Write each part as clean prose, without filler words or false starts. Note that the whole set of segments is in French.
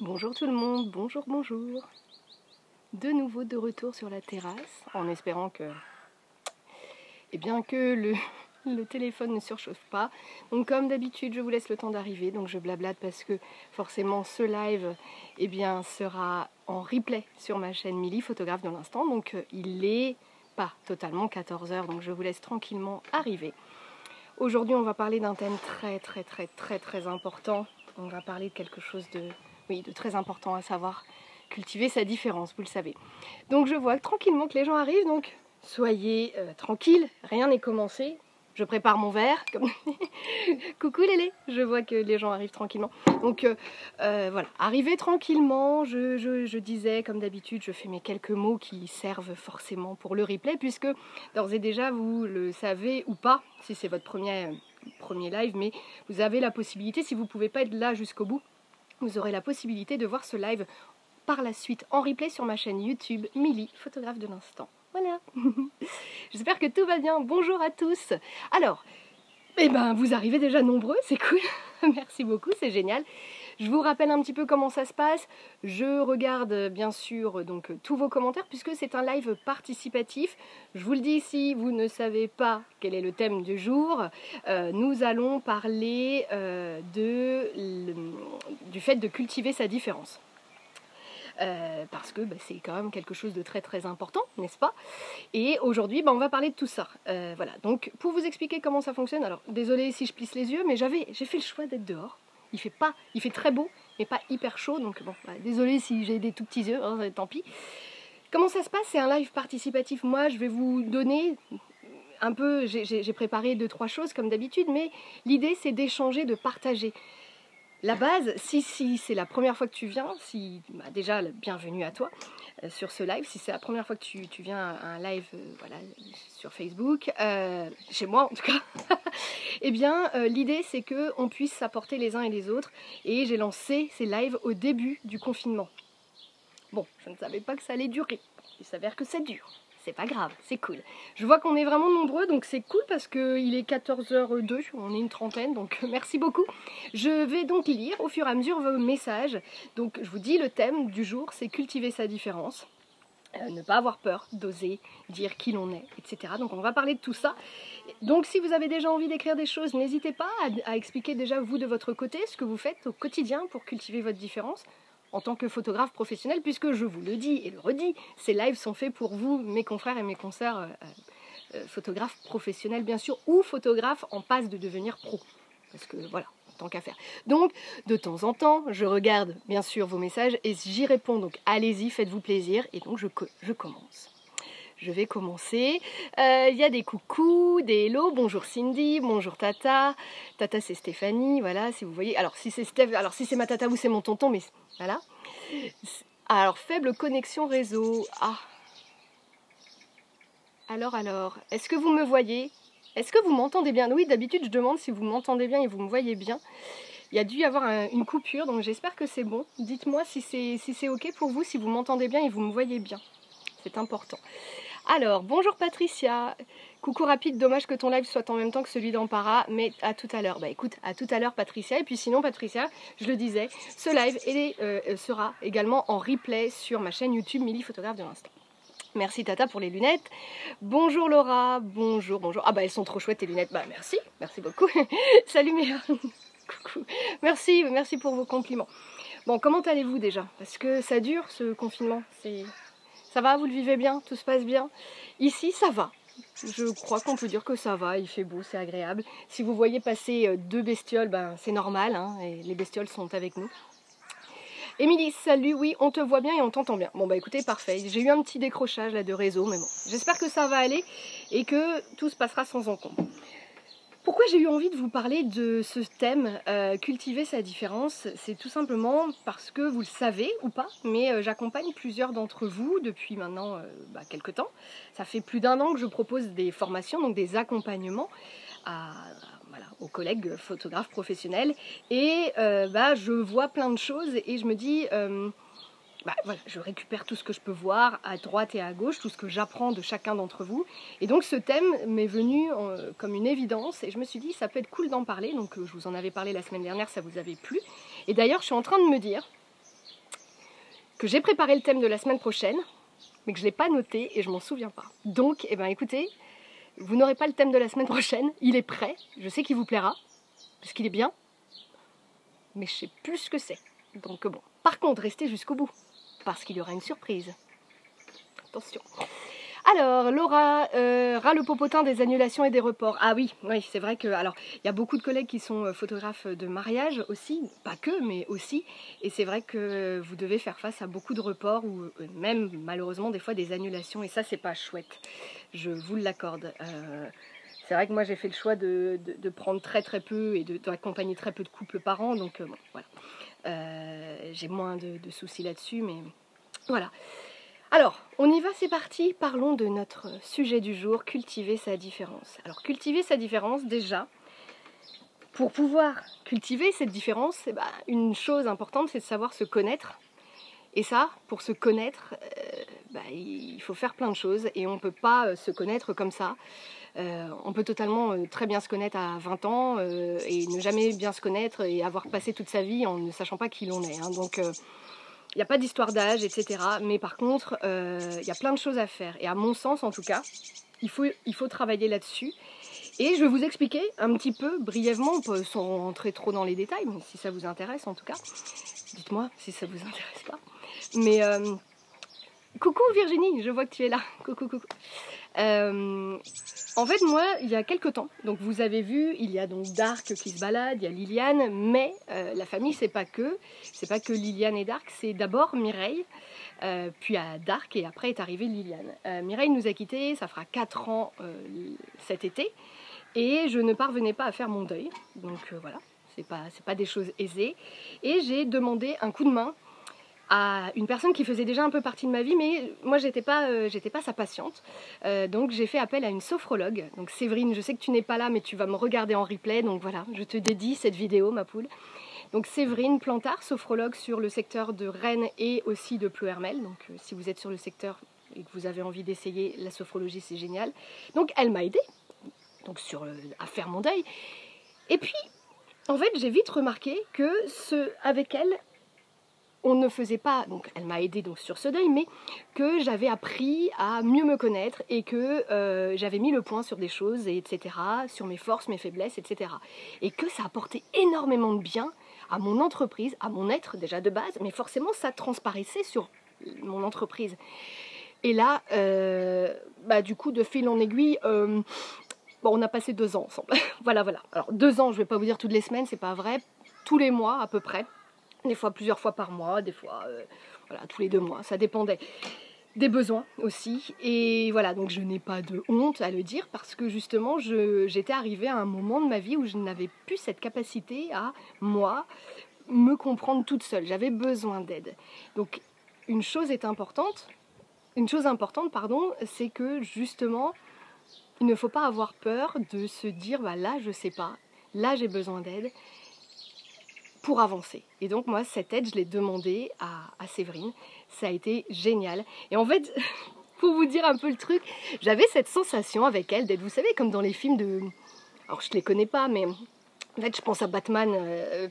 Bonjour tout le monde, bonjour. De nouveau de retour sur la terrasse, en espérant que, le téléphone ne surchauffe pas. Donc comme d'habitude, je vous laisse le temps d'arriver, donc je blablate parce que forcément ce live sera en replay sur ma chaîne Milly, photographe de l'instant. Donc il n'est pas totalement 14 h, donc je vous laisse tranquillement arriver. Aujourd'hui, on va parler d'un thème très important. On va parler de quelque chose de très important, à savoir cultiver sa différence, vous le savez. Donc je vois tranquillement que les gens arrivent, donc soyez tranquilles, rien n'est commencé. Je prépare mon verre, comme... Coucou Lélé, je vois que les gens arrivent tranquillement. Donc voilà, arrivez tranquillement, je disais comme d'habitude, je fais mes quelques mots qui servent forcément pour le replay, puisque d'ores et déjà vous le savez ou pas, si c'est votre premier live, mais vous avez la possibilité, si vous ne pouvez pas être là jusqu'au bout, vous aurez la possibilité de voir ce live par la suite en replay sur ma chaîne YouTube Milly, photographe de l'instant. Voilà. J'espère que tout va bien. Bonjour à tous. Alors, vous arrivez déjà nombreux, c'est cool. Merci beaucoup, c'est génial. Je vous rappelle un petit peu comment ça se passe. Je regarde bien sûr donc tous vos commentaires puisque c'est un live participatif. Je vous le dis, si vous ne savez pas quel est le thème du jour, nous allons parler du fait de cultiver sa différence. Parce que c'est quand même quelque chose de très important, n'est-ce pas? Et aujourd'hui, on va parler de tout ça. Voilà, donc pour vous expliquer comment ça fonctionne, alors désolé si je plisse les yeux, mais j'ai fait le choix d'être dehors. Il fait très beau, mais pas hyper chaud, donc bon, désolé si j'ai des tout petits yeux, hein, tant pis. Comment ça se passe? C'est un live participatif. Moi, je vais vous donner un peu, j'ai préparé 2-3 choses comme d'habitude, mais l'idée c'est d'échanger, de partager. La base, si c'est la première fois que tu viens, déjà bienvenue à toi sur ce live. Si c'est la première fois que tu viens à un live sur Facebook, chez moi en tout cas, l'idée c'est qu'on puisse s'apporter les uns et les autres. Et j'ai lancé ces lives au début du confinement. Bon, je ne savais pas que ça allait durer. Il s'avère que ça dure. C'est pas grave, c'est cool. Je vois qu'on est vraiment nombreux, donc c'est cool parce qu'il est 14h02, on est une trentaine, donc merci beaucoup. Je vais donc lire au fur et à mesure vos messages. Donc je vous dis, le thème du jour, c'est cultiver sa différence. Ne pas avoir peur d'oser dire qui l'on est, etc. Donc on va parler de tout ça. Donc si vous avez déjà envie d'écrire des choses, n'hésitez pas à expliquer déjà vous de votre côté ce que vous faites au quotidien pour cultiver votre différence en tant que photographe professionnel, puisque je vous le dis et le redis, ces lives sont faits pour vous, mes confrères et mes consoeurs photographes professionnels bien sûr, ou photographes en passe de devenir pro. Parce que voilà, tant qu'à faire. Donc, de temps en temps, je regarde bien sûr vos messages et j'y réponds. Donc, allez-y, faites-vous plaisir. Et donc, je commence. Je vais commencer. Il y a des coucous, des hello. Bonjour Cindy, bonjour Tata. Tata, c'est Stéphanie, voilà, si vous voyez. Alors, si c'est ma tata ou c'est mon tonton, mais voilà. Alors, faible connexion réseau. Ah. Alors, est-ce que vous me voyez? Est-ce que vous m'entendez bien? Oui, d'habitude, je demande si vous m'entendez bien et vous me voyez bien. Il y a dû y avoir une coupure, donc j'espère que c'est bon. Dites-moi si c'est ok pour vous, si vous m'entendez bien et vous me voyez bien. C'est important. Alors, bonjour Patricia. Coucou rapide, dommage que ton live soit en même temps que celui d'Ampara, mais à tout à l'heure. Écoute, à tout à l'heure Patricia. Et puis sinon Patricia, je le disais, ce live sera également en replay sur ma chaîne YouTube Milly, photographe de l'instant. Merci Tata pour les lunettes. Bonjour Laura, bonjour. Ah elles sont trop chouettes tes lunettes. Merci beaucoup. Salut Méa. Coucou. Merci pour vos compliments. Bon, comment allez-vous déjà? Parce que ça dure ce confinement. Ça va, vous le vivez bien? Tout se passe bien? Ici, ça va. Je crois qu'on peut dire que ça va, il fait beau, c'est agréable. Si vous voyez passer 2 bestioles, c'est normal, hein, et les bestioles sont avec nous. Émilie, salut, oui, on te voit bien et on t'entend bien. Bon écoutez, parfait. J'ai eu un petit décrochage là de réseau, mais bon, j'espère que ça va aller et que tout se passera sans encombre. Pourquoi j'ai eu envie de vous parler de ce thème, cultiver sa différence? C'est tout simplement parce que vous le savez ou pas, mais j'accompagne plusieurs d'entre vous depuis maintenant quelques temps. Ça fait plus d'1 an que je propose des formations, donc des accompagnements aux collègues photographes professionnels. Et je vois plein de choses et je me dis... je récupère tout ce que je peux voir à droite et à gauche, tout ce que j'apprends de chacun d'entre vous. Et donc ce thème m'est venu comme une évidence et je me suis dit ça peut être cool d'en parler. Donc je vous en avais parlé la semaine dernière, ça vous avait plu. Et d'ailleurs je suis en train de me dire que j'ai préparé le thème de la semaine prochaine, mais que je ne l'ai pas noté et je m'en souviens pas. Donc, eh ben, écoutez, vous n'aurez pas le thème de la semaine prochaine, il est prêt, je sais qu'il vous plaira, parce qu'il est bien, mais je sais plus ce que c'est. Donc bon. Par contre, restez jusqu'au bout, parce qu'il y aura une surprise. Attention. Alors, Laura, ras le popotin des annulations et des reports. Ah oui, oui, c'est vrai que, alors, il y a beaucoup de collègues qui sont photographes de mariage aussi, pas que, mais aussi, et c'est vrai que vous devez faire face à beaucoup de reports, ou même, malheureusement, des fois des annulations, et ça, c'est pas chouette, je vous l'accorde. C'est vrai que moi, j'ai fait le choix de prendre très peu, et d'accompagner très peu de couples par an, donc bon, voilà. J'ai moins de soucis là-dessus, mais voilà. Alors, on y va, c'est parti. Parlons de notre sujet du jour, cultiver sa différence. Alors, cultiver sa différence, déjà, pour pouvoir cultiver cette différence, eh ben, une chose importante, c'est de savoir se connaître. Et ça, pour se connaître, il faut faire plein de choses et on ne peut pas se connaître comme ça. On peut totalement très bien se connaître à 20 ans et ne jamais bien se connaître et avoir passé toute sa vie en ne sachant pas qui l'on est. Hein. Donc, il n'y a pas d'histoire d'âge, etc. Mais par contre, il y a plein de choses à faire. Et à mon sens, en tout cas, il faut travailler là-dessus. Et je vais vous expliquer un petit peu, brièvement, sans rentrer trop dans les détails, mais si ça vous intéresse en tout cas. Dites-moi si ça vous intéresse pas. Mais coucou Virginie, je vois que tu es là. Coucou. En fait, moi, il y a quelques temps, donc vous avez vu, il y a donc Dark qui se balade, il y a Liliane, mais la famille, c'est pas que Liliane et Dark, c'est d'abord Mireille, puis à Dark, et après est arrivée Liliane. Mireille nous a quittés, ça fera 4 ans cet été, et je ne parvenais pas à faire mon deuil, donc voilà, c'est pas des choses aisées, et j'ai demandé un coup de main à une personne qui faisait déjà un peu partie de ma vie, mais moi j'étais pas sa patiente, donc j'ai fait appel à une sophrologue. Donc Séverine, je sais que tu n'es pas là, mais tu vas me regarder en replay, donc voilà, je te dédie cette vidéo, ma poule. Donc Séverine Plantard, sophrologue sur le secteur de Rennes et aussi de Ploërmel, donc si vous êtes sur le secteur et que vous avez envie d'essayer la sophrologie, c'est génial. Donc elle m'a aidée donc à faire mon deuil, et puis en fait j'ai vite remarqué que avec elle, on ne faisait pas, donc elle m'a aidée donc sur ce deuil, mais que j'avais appris à mieux me connaître et que j'avais mis le point sur des choses, etc., sur mes forces, mes faiblesses, etc. Et que ça apportait énormément de bien à mon entreprise, à mon être déjà de base, mais forcément ça transparaissait sur mon entreprise. Et là, du coup, de fil en aiguille, on a passé 2 ans ensemble. voilà. Alors 2 ans, je ne vais pas vous dire toutes les semaines, c'est pas vrai, tous les mois à peu près. Des fois plusieurs fois par mois, des fois tous les 2 mois, ça dépendait des besoins aussi. Et voilà, donc je n'ai pas de honte à le dire parce que justement j'étais arrivée à un moment de ma vie où je n'avais plus cette capacité à, moi, me comprendre toute seule. J'avais besoin d'aide. Donc une chose importante, c'est que justement, il ne faut pas avoir peur de se dire, là je sais pas, là j'ai besoin d'aide, pour avancer. Et donc moi, cette aide, je l'ai demandée à Séverine. Ça a été génial. Et en fait, pour vous dire un peu le truc, j'avais cette sensation avec elle d'être, vous savez, comme dans les films de... Alors je ne les connais pas, mais en fait je pense à Batman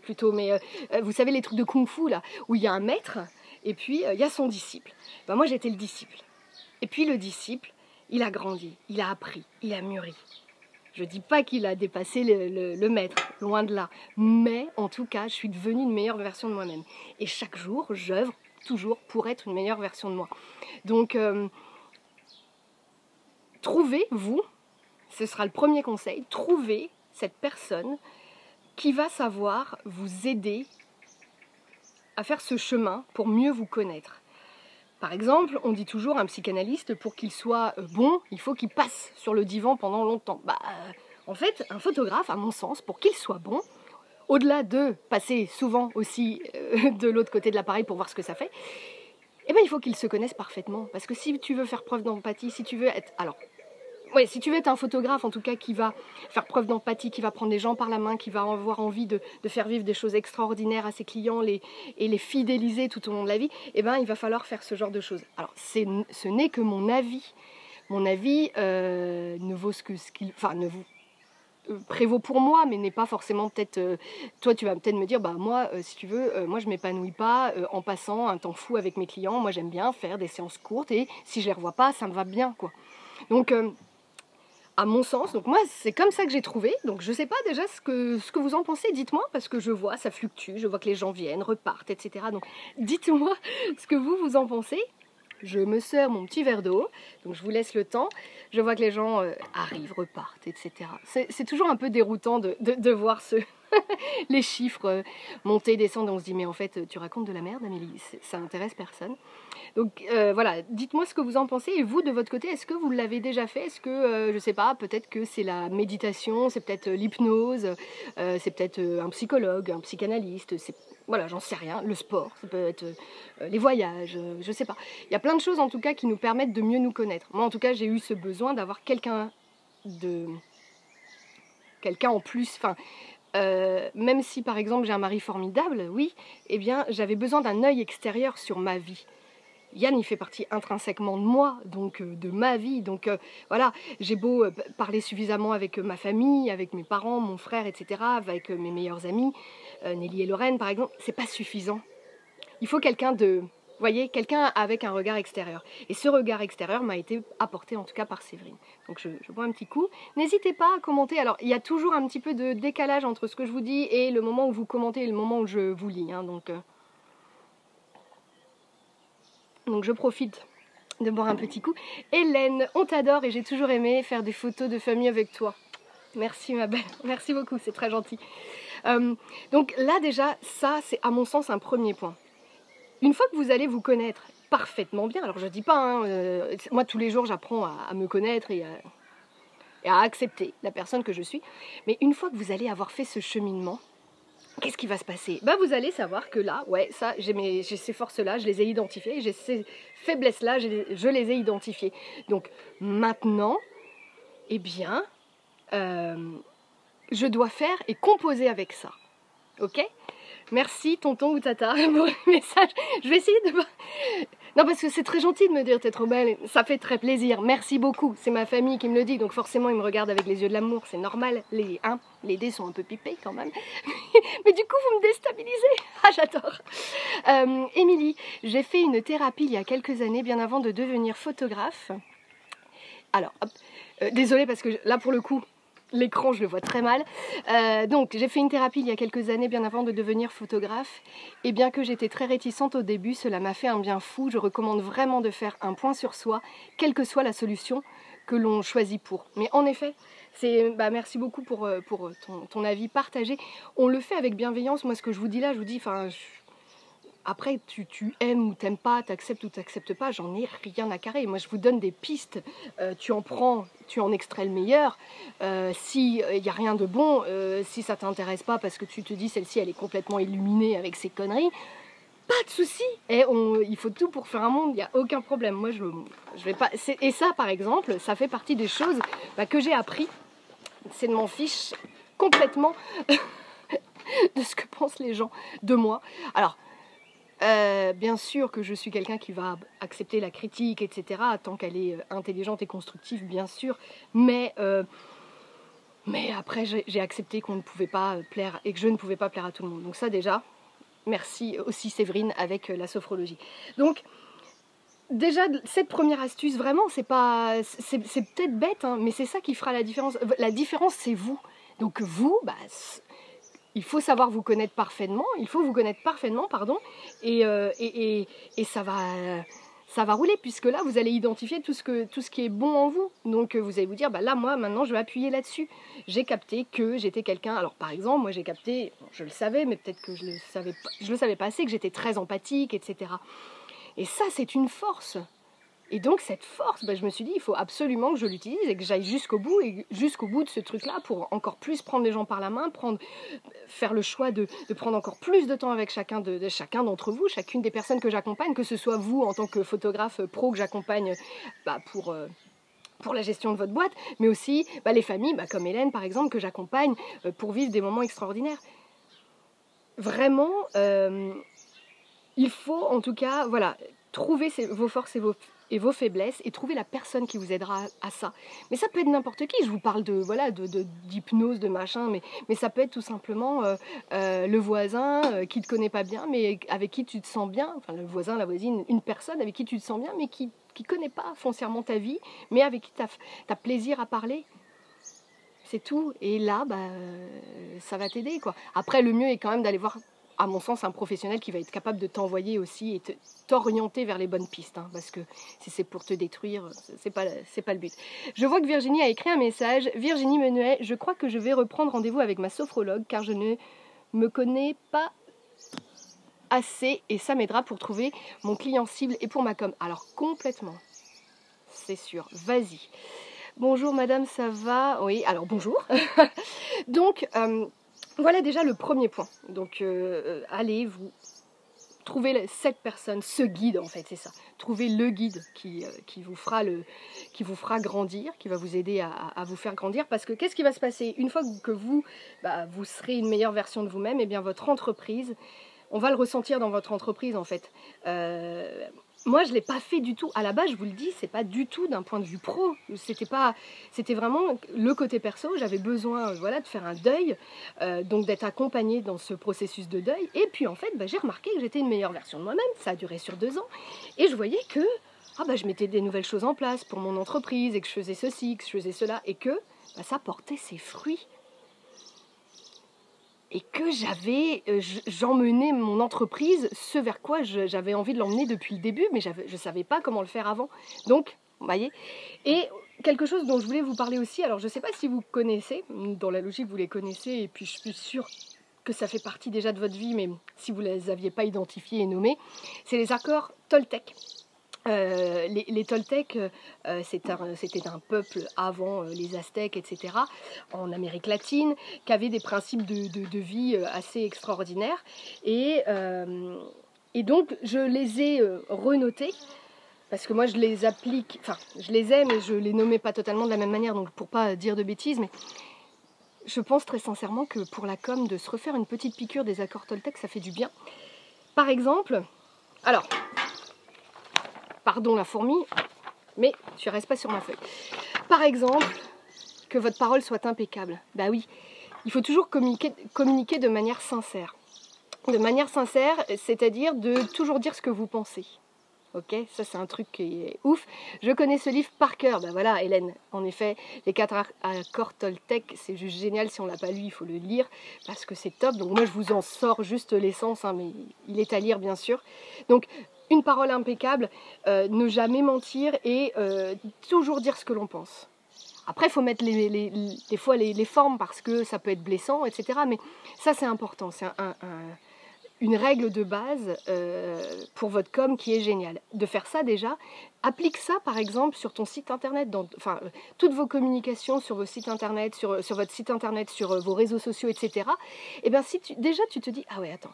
plutôt, mais vous savez les trucs de kung-fu là, où il y a un maître, et puis il y a son disciple. Moi j'étais le disciple. Et puis le disciple, il a grandi, il a appris, il a mûri. Je ne dis pas qu'il a dépassé le maître, loin de là. Mais en tout cas, je suis devenue une meilleure version de moi-même. Et chaque jour, j'œuvre toujours pour être une meilleure version de moi. Donc, trouvez-vous, ce sera le premier conseil, trouvez cette personne qui va savoir vous aider à faire ce chemin pour mieux vous connaître. Par exemple, on dit toujours un psychanalyste, pour qu'il soit bon, il faut qu'il passe sur le divan pendant longtemps. En fait, un photographe, à mon sens, pour qu'il soit bon, au-delà de passer souvent aussi de l'autre côté de l'appareil pour voir ce que ça fait, il faut qu'il se connaisse parfaitement. Parce que si tu veux faire preuve d'empathie, si tu veux être... si tu veux être un photographe en tout cas qui va faire preuve d'empathie, qui va prendre les gens par la main, qui va avoir envie de faire vivre des choses extraordinaires à ses clients et les fidéliser tout au long de la vie, il va falloir faire ce genre de choses. Alors ce n'est que mon avis. Mon avis ne vaut ce qu'il... prévaut pour moi, mais n'est pas forcément peut-être... toi, tu vas peut-être me dire, bah moi, si tu veux, moi je m'épanouis pas en passant un temps fou avec mes clients. Moi, j'aime bien faire des séances courtes et si je les revois pas, ça me va bien, quoi. Donc, à mon sens, donc moi, c'est comme ça que j'ai trouvé. Donc, je sais pas déjà ce que vous en pensez. Dites-moi, parce que je vois, ça fluctue. Je vois que les gens viennent, repartent, etc. Donc, dites-moi ce que vous en pensez. Je me sers mon petit verre d'eau, donc je vous laisse le temps. Je vois que les gens arrivent, repartent, etc. C'est toujours un peu déroutant de voir les chiffres monter, descendre. Et on se dit, mais en fait, tu racontes de la merde, Amélie, ça intéresse personne. Donc voilà, dites-moi ce que vous en pensez. Et vous, de votre côté, est-ce que vous l'avez déjà fait? Est-ce que, je sais pas, peut-être que c'est la méditation, c'est peut-être l'hypnose, c'est peut-être un psychologue, un psychanalyste, voilà, j'en sais rien, le sport, ça peut être les voyages, je sais pas. Il y a plein de choses en tout cas qui nous permettent de mieux nous connaître. Moi en tout cas j'ai eu ce besoin d'avoir quelqu'un en plus, enfin, même si par exemple j'ai un mari formidable, oui, eh bien j'avais besoin d'un œil extérieur sur ma vie. Yann, il fait partie intrinsèquement de moi, donc de ma vie. Donc voilà, j'ai beau parler suffisamment avec ma famille, avec mes parents, mon frère, etc., avec mes meilleurs amis, Nelly et Lorraine par exemple, c'est pas suffisant. Il faut quelqu'un vous voyez, quelqu'un avec un regard extérieur. Et ce regard extérieur m'a été apporté en tout cas par Séverine. Donc je bois un petit coup. N'hésitez pas à commenter. Alors il y a toujours un petit peu de décalage entre ce que je vous dis et le moment où vous commentez et le moment où je vous lis. Hein, donc je profite de boire un petit coup. Hélène, on t'adore et j'ai toujours aimé faire des photos de famille avec toi. Merci ma belle, merci beaucoup, c'est très gentil. Donc là déjà, ça c'est à mon sens un premier point. Une fois que vous allez vous connaître parfaitement bien, alors je dis pas, hein, moi tous les jours j'apprends à me connaître et à accepter la personne que je suis, mais une fois que vous allez avoir fait ce cheminement, qu'est-ce qui va se passer? Bah vous allez savoir que là, ouais, ça, j'ai ces forces-là, je les ai identifiées, j'ai ces faiblesses-là, je les ai identifiées. Donc maintenant, eh bien, je dois faire et composer avec ça. Ok? Merci tonton ou tata pour le message. Je vais essayer de... Non, parce que c'est très gentil de me dire t'es trop belle, ça fait très plaisir, merci beaucoup, c'est ma famille qui me le dit, donc forcément ils me regardent avec les yeux de l'amour, c'est normal, les dés sont un peu pipés quand même, mais du coup vous me déstabilisez, ah j'adore. Émilie, j'ai fait une thérapie il y a quelques années, bien avant de devenir photographe. Alors, désolée parce que là pour le coup, l'écran, je le vois très mal. Donc, j'ai fait une thérapie il y a quelques années, bien avant de devenir photographe. Et bien que j'étais très réticente au début, cela m'a fait un bien fou. Je recommande vraiment de faire un point sur soi, quelle que soit la solution que l'on choisit pour. Mais en effet, merci beaucoup pour ton avis partagé. On le fait avec bienveillance. Moi, ce que je vous dis là, je vous dis... Après, tu aimes ou t'aimes pas, t'acceptes ou t'acceptes pas, j'en ai rien à carrer. Moi, je vous donne des pistes, tu en prends, tu en extrais le meilleur. Si il n'y a rien de bon, si ça t'intéresse pas parce que tu te dis celle-ci, elle est complètement illuminée avec ses conneries, pas de souci. Il faut tout pour faire un monde, il n'y a aucun problème. Moi, je vais pas... Et ça, par exemple, ça fait partie des choses que j'ai appris. C'est de m'en fiche complètement de ce que pensent les gens de moi. Alors, bien sûr que je suis quelqu'un qui va accepter la critique, etc., tant qu'elle est intelligente et constructive, bien sûr, mais après j'ai accepté qu'on ne pouvait pas plaire et que je ne pouvais pas plaire à tout le monde. Donc ça déjà, merci aussi Séverine avec la sophrologie. Donc déjà cette première astuce, vraiment, c'est peut-être bête, hein, mais c'est ça qui fera la différence. La différence, c'est vous. Donc vous, il faut savoir vous connaître parfaitement, et ça va rouler, puisque là, vous allez identifier tout ce qui est bon en vous. Donc, vous allez vous dire, là, moi, maintenant, je vais appuyer là-dessus. J'ai capté que j'étais quelqu'un... Alors, par exemple, moi, j'ai capté, je le savais, mais peut-être que je le savais pas assez, que j'étais très empathique, etc. Et ça, c'est une force. Et donc cette force, je me suis dit, il faut absolument que je l'utilise et que j'aille jusqu'au bout de ce truc-là pour encore plus prendre les gens par la main, faire le choix de prendre encore plus de temps avec chacun d'entre vous, chacune des personnes que j'accompagne, que ce soit vous en tant que photographe pro que j'accompagne pour la gestion de votre boîte, mais aussi les familles, comme Hélène par exemple, que j'accompagne pour vivre des moments extraordinaires. Vraiment, il faut en tout cas, voilà, trouver vos forces et et vos faiblesses et trouver la personne qui vous aidera à ça. Mais ça peut être n'importe qui, je vous parle de voilà d'hypnose, de machin, mais ça peut être tout simplement le voisin qui te connaît pas bien, mais avec qui tu te sens bien, enfin le voisin, la voisine, une personne avec qui tu te sens bien, mais qui connaît pas foncièrement ta vie, mais avec qui tu as plaisir à parler. C'est tout. Et là, ça va t'aider, quoi. Après, le mieux est quand même d'aller voir, à mon sens, un professionnel qui va être capable de t'envoyer aussi et t'orienter vers les bonnes pistes. Hein, parce que si c'est pour te détruire, c'est pas le but. Je vois que Virginie a écrit un message. Virginie Menuet, je crois que je vais reprendre rendez-vous avec ma sophrologue car je ne me connais pas assez et ça m'aidera pour trouver mon client cible et pour ma com. Alors, complètement. C'est sûr. Vas-y. Bonjour madame, ça va? Oui, alors bonjour. Donc, voilà déjà le premier point. Donc, allez, vous trouvez cette personne, ce guide en fait, c'est ça. Trouvez le guide qui vous fera grandir, qui va vous aider à vous faire grandir. Parce que qu'est-ce qui va se passer? Une fois que vous serez une meilleure version de vous-même, et bien votre entreprise, on va le ressentir dans votre entreprise en fait. Moi, je ne l'ai pas fait du tout. À la base, je vous le dis, c'est pas du tout d'un point de vue pro. C'était vraiment le côté perso. J'avais besoin de faire un deuil, donc d'être accompagnée dans ce processus de deuil. Et puis, en fait, j'ai remarqué que j'étais une meilleure version de moi-même. Ça a duré sur 2 ans. Et je voyais que je mettais des nouvelles choses en place pour mon entreprise et que je faisais ceci, que je faisais cela. Et que ça portait ses fruits. Et que j'emmenais mon entreprise, ce vers quoi j'avais envie de l'emmener depuis le début, mais je ne savais pas comment le faire avant. Donc, vous voyez. Et quelque chose dont je voulais vous parler aussi, alors je ne sais pas si vous connaissez, dans la logique vous les connaissez, et puis je suis sûre que ça fait partie déjà de votre vie, mais si vous ne les aviez pas identifiés et nommés, c'est les accords Toltec. Les Toltecs, c'était un peuple avant les Aztèques, etc., en Amérique latine, qui avait des principes de vie assez extraordinaires. Et donc, je les ai renotés, parce que moi, je les applique, enfin, je les ai, mais je ne les nommais pas totalement de la même manière, donc pour pas dire de bêtises, mais je pense très sincèrement que pour la com, de se refaire une petite piqûre des accords Toltec, ça fait du bien. Par exemple, alors... Pardon la fourmi, mais tu restes pas sur ma feuille. Par exemple, que votre parole soit impeccable. Bah oui, il faut toujours communiquer de manière sincère. De manière sincère, c'est-à-dire de toujours dire ce que vous pensez. Ok, ça c'est un truc qui est ouf. Je connais ce livre par cœur. Ben voilà, Hélène. En effet, les 4 accords Toltec, c'est juste génial. Si on l'a pas lu, il faut le lire parce que c'est top. Donc moi, je vous en sors juste l'essence, hein, mais il est à lire bien sûr. Donc une parole impeccable, ne jamais mentir et toujours dire ce que l'on pense. Après, il faut mettre des fois les formes parce que ça peut être blessant, etc. Mais ça, c'est important. C'est une règle de base pour votre com qui est géniale. De faire ça déjà, applique ça par exemple sur ton site internet, toutes vos communications sur vos sites internet, sur votre site internet, sur vos réseaux sociaux, etc. Et bien si déjà tu te dis, ah ouais, attends,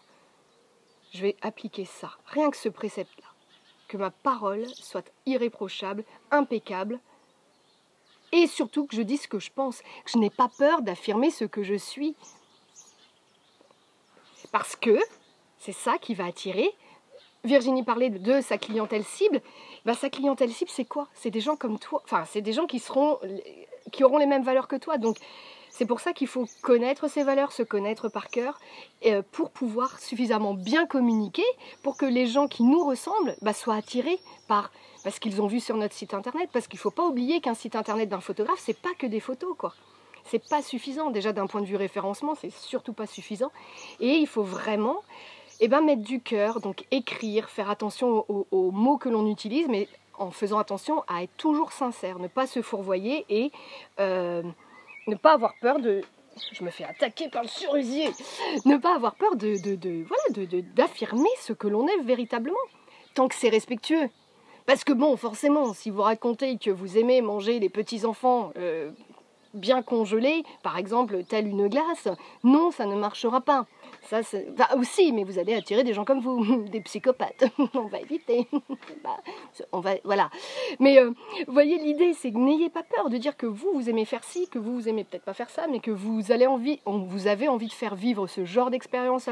je vais appliquer ça, rien que ce précepte-là, que ma parole soit irréprochable, impeccable, et surtout que je dise ce que je pense, que je n'ai pas peur d'affirmer ce que je suis. Parce que c'est ça qui va attirer. Virginie parlait de sa clientèle cible. Sa clientèle cible, c'est quoi? C'est des gens comme toi, enfin, c'est des gens qui auront les mêmes valeurs que toi. Donc, c'est pour ça qu'il faut connaître ses valeurs, se connaître par cœur, pour pouvoir suffisamment bien communiquer, pour que les gens qui nous ressemblent soient attirés par ce qu'ils ont vu sur notre site internet. Parce qu'il ne faut pas oublier qu'un site internet d'un photographe, c'est pas que des photos, quoi. C'est pas suffisant. Déjà, d'un point de vue référencement, c'est surtout pas suffisant. Et il faut vraiment mettre du cœur, donc écrire, faire attention aux mots que l'on utilise, mais en faisant attention à être toujours sincère, ne pas se fourvoyer et ne pas avoir peur de... Je me fais attaquer par le cerisier. Ne pas avoir peur d'affirmer ce que l'on est véritablement, tant que c'est respectueux. Parce que bon, forcément, si vous racontez que vous aimez manger les petits-enfants bien congelés, par exemple, telle une glace, non, ça ne marchera pas. Ça, aussi, mais vous allez attirer des gens comme vous, des psychopathes. On va éviter. Voilà. Mais vous voyez, l'idée, c'est que n'ayez pas peur de dire que vous aimez faire ci, que vous aimez peut-être pas faire ça, mais que vous avez envie de faire vivre ce genre d'expérience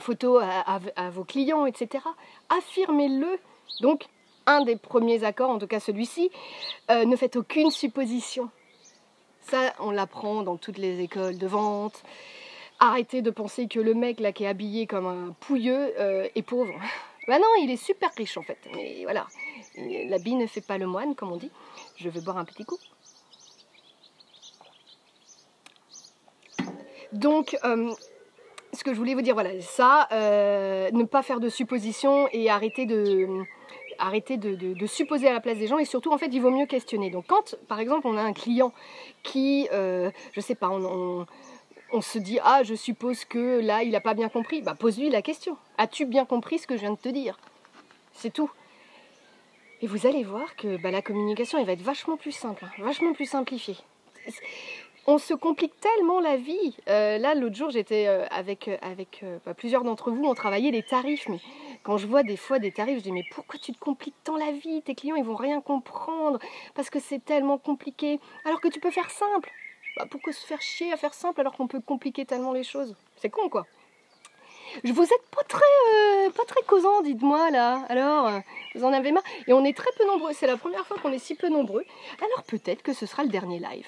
photo à vos clients, etc. Affirmez-le. Donc, un des premiers accords, en tout cas celui-ci, ne faites aucune supposition. Ça, on l'apprend dans toutes les écoles de vente. Arrêtez de penser que le mec là qui est habillé comme un pouilleux est pauvre. Bah non, il est super riche en fait. Mais voilà, l'habit ne fait pas le moine, comme on dit. Je vais boire un petit coup. Donc, ce que je voulais vous dire, voilà, ça, ne pas faire de suppositions et arrêter de supposer à la place des gens, et surtout en fait il vaut mieux questionner. Donc quand par exemple on a un client qui, je sais pas, on se dit ah je suppose que là il n'a pas bien compris, bah pose-lui la question, as-tu bien compris ce que je viens de te dire? C'est tout. Et vous allez voir que bah, la communication elle va être vachement plus simple, hein, vachement plus simplifiée. On se complique tellement la vie. Là, l'autre jour, j'étais avec plusieurs d'entre vous, on travaillait les tarifs. Mais quand je vois des fois des tarifs, je dis mais pourquoi tu te compliques tant la vie? Tes clients, ils vont rien comprendre parce que c'est tellement compliqué. Alors que tu peux faire simple. Bah, pourquoi se faire chier à faire simple alors qu'on peut compliquer tellement les choses? C'est con, quoi. Vous êtes pas très causant, dites-moi là. Alors, vous en avez marre? Et on est très peu nombreux. C'est la première fois qu'on est si peu nombreux. Alors peut-être que ce sera le dernier live.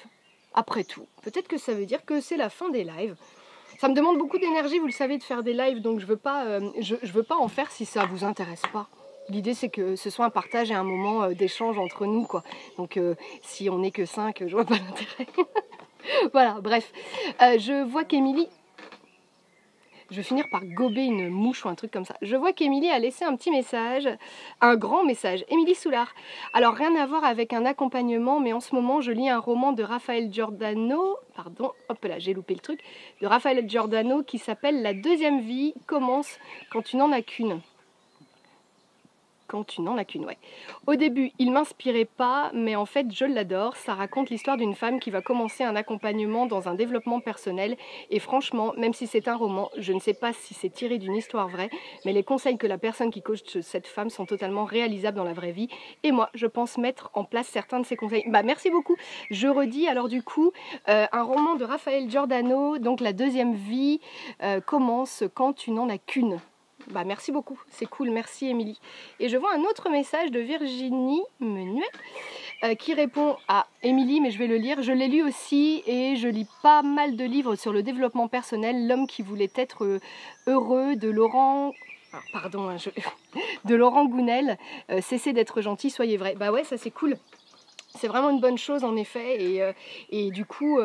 Après tout, peut-être que ça veut dire que c'est la fin des lives. Ça me demande beaucoup d'énergie, vous le savez, de faire des lives, donc je veux pas en faire si ça vous intéresse pas. L'idée c'est que ce soit un partage et un moment d'échange entre nous, quoi. Donc si on n'est que 5, je vois pas l'intérêt. Voilà, bref. Je vois qu'Émilie... Je vais finir par gober une mouche ou un truc comme ça. Je vois qu'Émilie a laissé un petit message, un grand message. Émilie Soulard. Alors, rien à voir avec un accompagnement, mais en ce moment, je lis un roman de Raphaël Giordano. Pardon, hop là, j'ai loupé le truc. De Raphaël Giordano qui s'appelle La deuxième vie commence quand tu n'en as qu'une. Quand tu n'en as qu'une, ouais. Au début, il m'inspirait pas, mais en fait, je l'adore. Ça raconte l'histoire d'une femme qui va commencer un accompagnement dans un développement personnel. Et franchement, même si c'est un roman, je ne sais pas si c'est tiré d'une histoire vraie, mais les conseils que la personne qui coach cette femme sont totalement réalisables dans la vraie vie. Et moi, je pense mettre en place certains de ces conseils. Bah, merci beaucoup. Je redis, alors du coup, un roman de Raphaël Giordano, donc La deuxième vie, commence quand tu n'en as qu'une. Bah merci beaucoup, c'est cool, merci Émilie. Et je vois un autre message de Virginie Menuet qui répond à Émilie, mais je vais le lire. Je l'ai lu aussi et je lis pas mal de livres sur le développement personnel. L'homme qui voulait être heureux de Laurent... pardon, hein, de Laurent Gounel. Cessez d'être gentil, soyez vrai. Bah ouais, ça c'est cool. C'est vraiment une bonne chose en effet. Et du coup...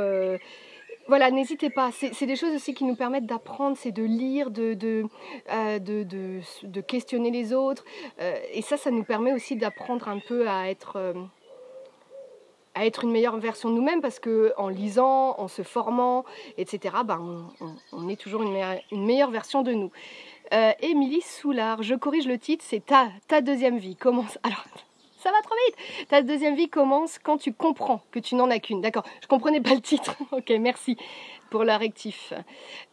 Voilà, n'hésitez pas, c'est des choses aussi qui nous permettent d'apprendre, c'est de lire, de questionner les autres. Et ça nous permet aussi d'apprendre un peu à être une meilleure version de nous-mêmes, parce qu'en lisant, en se formant, etc., on est toujours une meilleure version de nous. Émilie Soulard, je corrige le titre, c'est ta deuxième vie. Commence... Alors... Ça va trop vite. Ta deuxième vie commence quand tu comprends que tu n'en as qu'une. D'accord, je comprenais pas le titre. Ok, merci pour la rectif.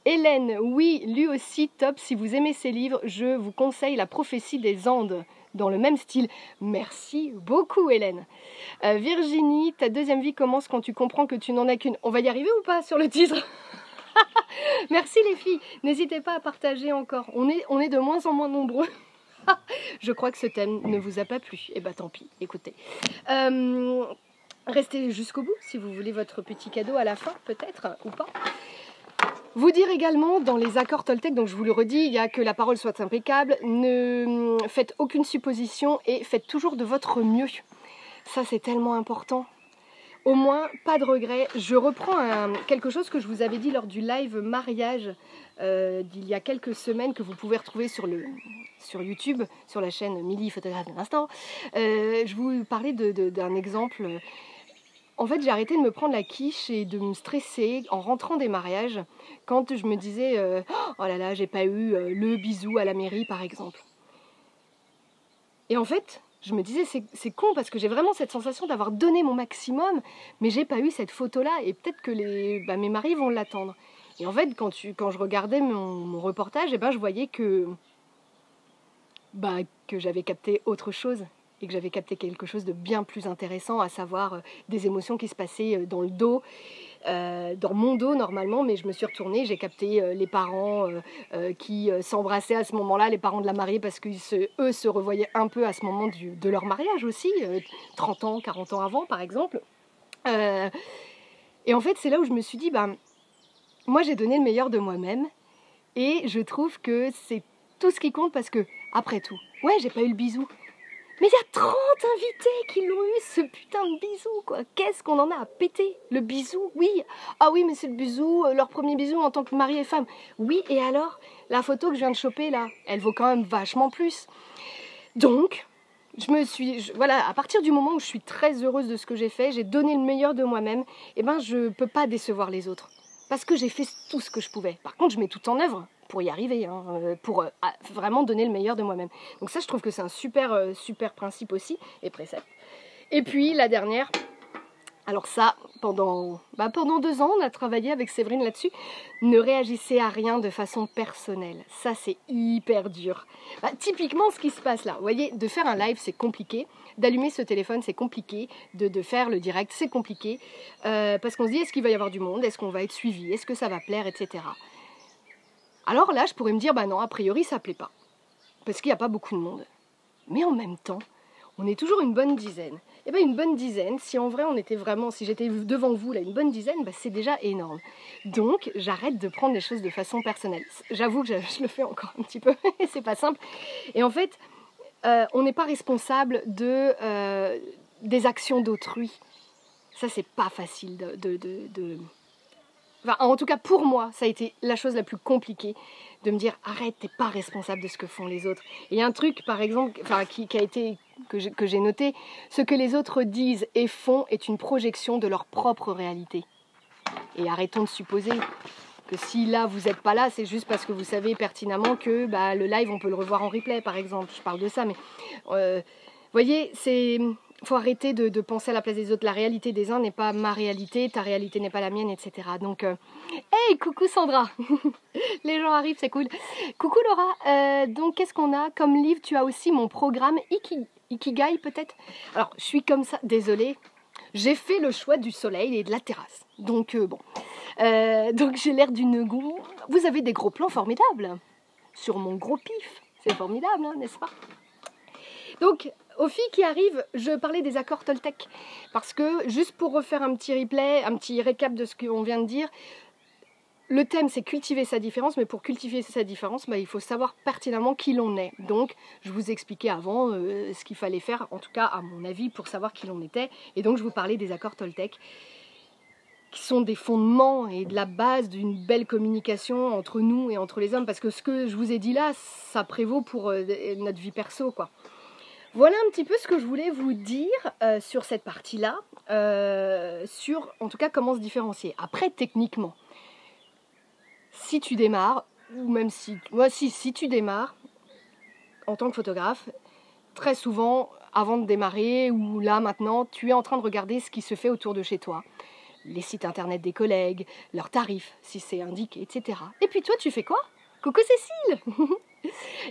Hélène, oui, lui aussi top. Si vous aimez ces livres, je vous conseille La prophétie des Andes, dans le même style. Merci beaucoup Hélène. Virginie, ta deuxième vie commence quand tu comprends que tu n'en as qu'une. On va y arriver ou pas sur le titre? Merci les filles. N'hésitez pas à partager encore. On est de moins en moins nombreux. Je crois que ce thème ne vous a pas plu. Eh ben tant pis, écoutez. Restez jusqu'au bout si vous voulez votre petit cadeau à la fin, peut-être, ou pas. Vous dire également, dans les accords Toltec, donc je vous le redis, il y a que la parole soit impeccable, ne faites aucune supposition et faites toujours de votre mieux. Ça, c'est tellement important. Au moins, pas de regrets. Je reprends quelque chose que je vous avais dit lors du live mariage d'il y a quelques semaines, que vous pouvez retrouver sur YouTube, sur la chaîne Milly, photographe de l'instant. Je vous parlais d'un exemple. En fait, j'ai arrêté de me prendre la quiche et de me stresser en rentrant des mariages quand je me disais oh là là, j'ai pas eu le bisou à la mairie, par exemple. Et en fait... je me disais, c'est con parce que j'ai vraiment cette sensation d'avoir donné mon maximum, mais j'ai pas eu cette photo-là et peut-être que mes maris vont l'attendre. Et en fait, quand je regardais mon reportage, je voyais que j'avais capté autre chose et que j'avais capté quelque chose de bien plus intéressant, à savoir des émotions qui se passaient dans le dos, dans mon dos normalement, mais je me suis retournée, j'ai capté les parents qui s'embrassaient à ce moment-là, les parents de la mariée, parce qu'eux se revoyaient un peu à ce moment de leur mariage aussi, 30 ans, 40 ans avant par exemple. Et en fait c'est là où je me suis dit, moi j'ai donné le meilleur de moi-même, et je trouve que c'est tout ce qui compte, parce que, après tout, ouais, j'ai pas eu le bisou, mais il y a 30 invités qui l'ont eu, ce putain de bisou, quoi. Qu'est-ce qu'on en a à péter? Le bisou, oui. Ah oui, mais c'est le bisou, leur premier bisou en tant que mari et femme. Oui, et alors? La photo que je viens de choper, là, elle vaut quand même vachement plus. Donc, voilà, à partir du moment où je suis très heureuse de ce que j'ai fait, j'ai donné le meilleur de moi-même, et je peux pas décevoir les autres. Parce que j'ai fait tout ce que je pouvais. Par contre, je mets tout en œuvre pour y arriver, pour vraiment donner le meilleur de moi-même. Donc ça, je trouve que c'est un super principe aussi, et précepte. Et puis, la dernière, alors ça, pendant 2 ans, on a travaillé avec Séverine là-dessus, ne réagissez à rien de façon personnelle. Ça, c'est hyper dur. Typiquement, ce qui se passe là, vous voyez, de faire un live, c'est compliqué. D'allumer ce téléphone, c'est compliqué. De faire le direct, c'est compliqué. Parce qu'on se dit, est-ce qu'il va y avoir du monde? Est-ce qu'on va être suivi? Est-ce que ça va plaire? Etc. Alors là, je pourrais me dire, non, a priori, ça plaît pas. Parce qu'il n'y a pas beaucoup de monde. Mais en même temps, on est toujours une bonne dizaine. Et une bonne dizaine, si en vrai on était vraiment, si j'étais devant vous là, une bonne dizaine, c'est déjà énorme. Donc, j'arrête de prendre les choses de façon personnelle. J'avoue que je le fais encore un petit peu, c'est pas simple. Et en fait, on n'est pas responsable des actions d'autrui. Ça, c'est pas facile Enfin, en tout cas, pour moi, ça a été la chose la plus compliquée, de me dire, arrête, t'es pas responsable de ce que font les autres. Et il y a un truc, par exemple, que j'ai noté, ce que les autres disent et font est une projection de leur propre réalité. Et arrêtons de supposer que si là, vous n'êtes pas là, c'est juste parce que vous savez pertinemment que le live, on peut le revoir en replay, par exemple. Je parle de ça, mais... voyez, faut arrêter de penser à la place des autres. La réalité des uns n'est pas ma réalité, ta réalité n'est pas la mienne, etc. Donc, hey, coucou Sandra. Les gens arrivent, c'est cool. Coucou Laura. Donc, qu'est-ce qu'on a comme livre? Tu as aussi mon programme Ikigai, peut-être? Alors, je suis comme ça, désolée. J'ai fait le choix du soleil et de la terrasse. Donc, bon. Donc, j'ai l'air d'une goût. Vous avez des gros plans formidables sur mon gros pif. C'est formidable, n'est-ce pas? Donc, aux filles qui arrivent, je parlais des accords Toltec, parce que, juste pour refaire un petit replay, un petit récap de ce qu'on vient de dire, le thème c'est cultiver sa différence, mais pour cultiver sa différence, il faut savoir pertinemment qui l'on est. Donc, je vous expliquais avant ce qu'il fallait faire, en tout cas à mon avis, pour savoir qui l'on était, et donc je vous parlais des accords Toltec, qui sont des fondements et de la base d'une belle communication entre nous et entre les hommes, parce que ce que je vous ai dit là, ça prévaut pour notre vie perso, quoi. Voilà un petit peu ce que je voulais vous dire sur cette partie-là, sur en tout cas comment se différencier. Après, techniquement, si tu démarres, ou même si tu démarres en tant que photographe, très souvent, avant de démarrer, ou là maintenant, tu es en train de regarder ce qui se fait autour de chez toi. Les sites internet des collègues, leurs tarifs, si c'est indiqué, etc. Et puis toi, tu fais quoi? Coucou Cécile.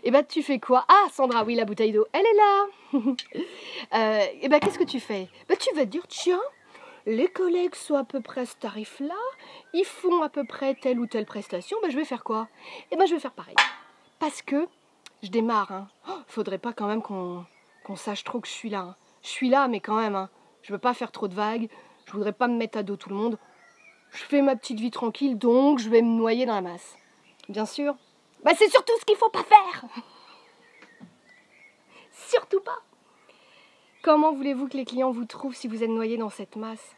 Et tu fais quoi? Ah Sandra, oui, la bouteille d'eau, elle est là. Et qu'est-ce que tu fais? Tu vas te dire, tiens, les collègues sont à peu près à ce tarif-là, ils font à peu près telle ou telle prestation, je vais faire quoi? Je vais faire pareil. Parce que je démarre, faudrait pas quand même qu'on sache trop que je suis là. Je suis là, mais quand même, je veux pas faire trop de vagues, je voudrais pas me mettre à dos tout le monde. Je fais ma petite vie tranquille, donc je vais me noyer dans la masse. Bien sûr. C'est surtout ce qu'il faut pas faire. Surtout pas. Comment voulez-vous que les clients vous trouvent si vous êtes noyé dans cette masse?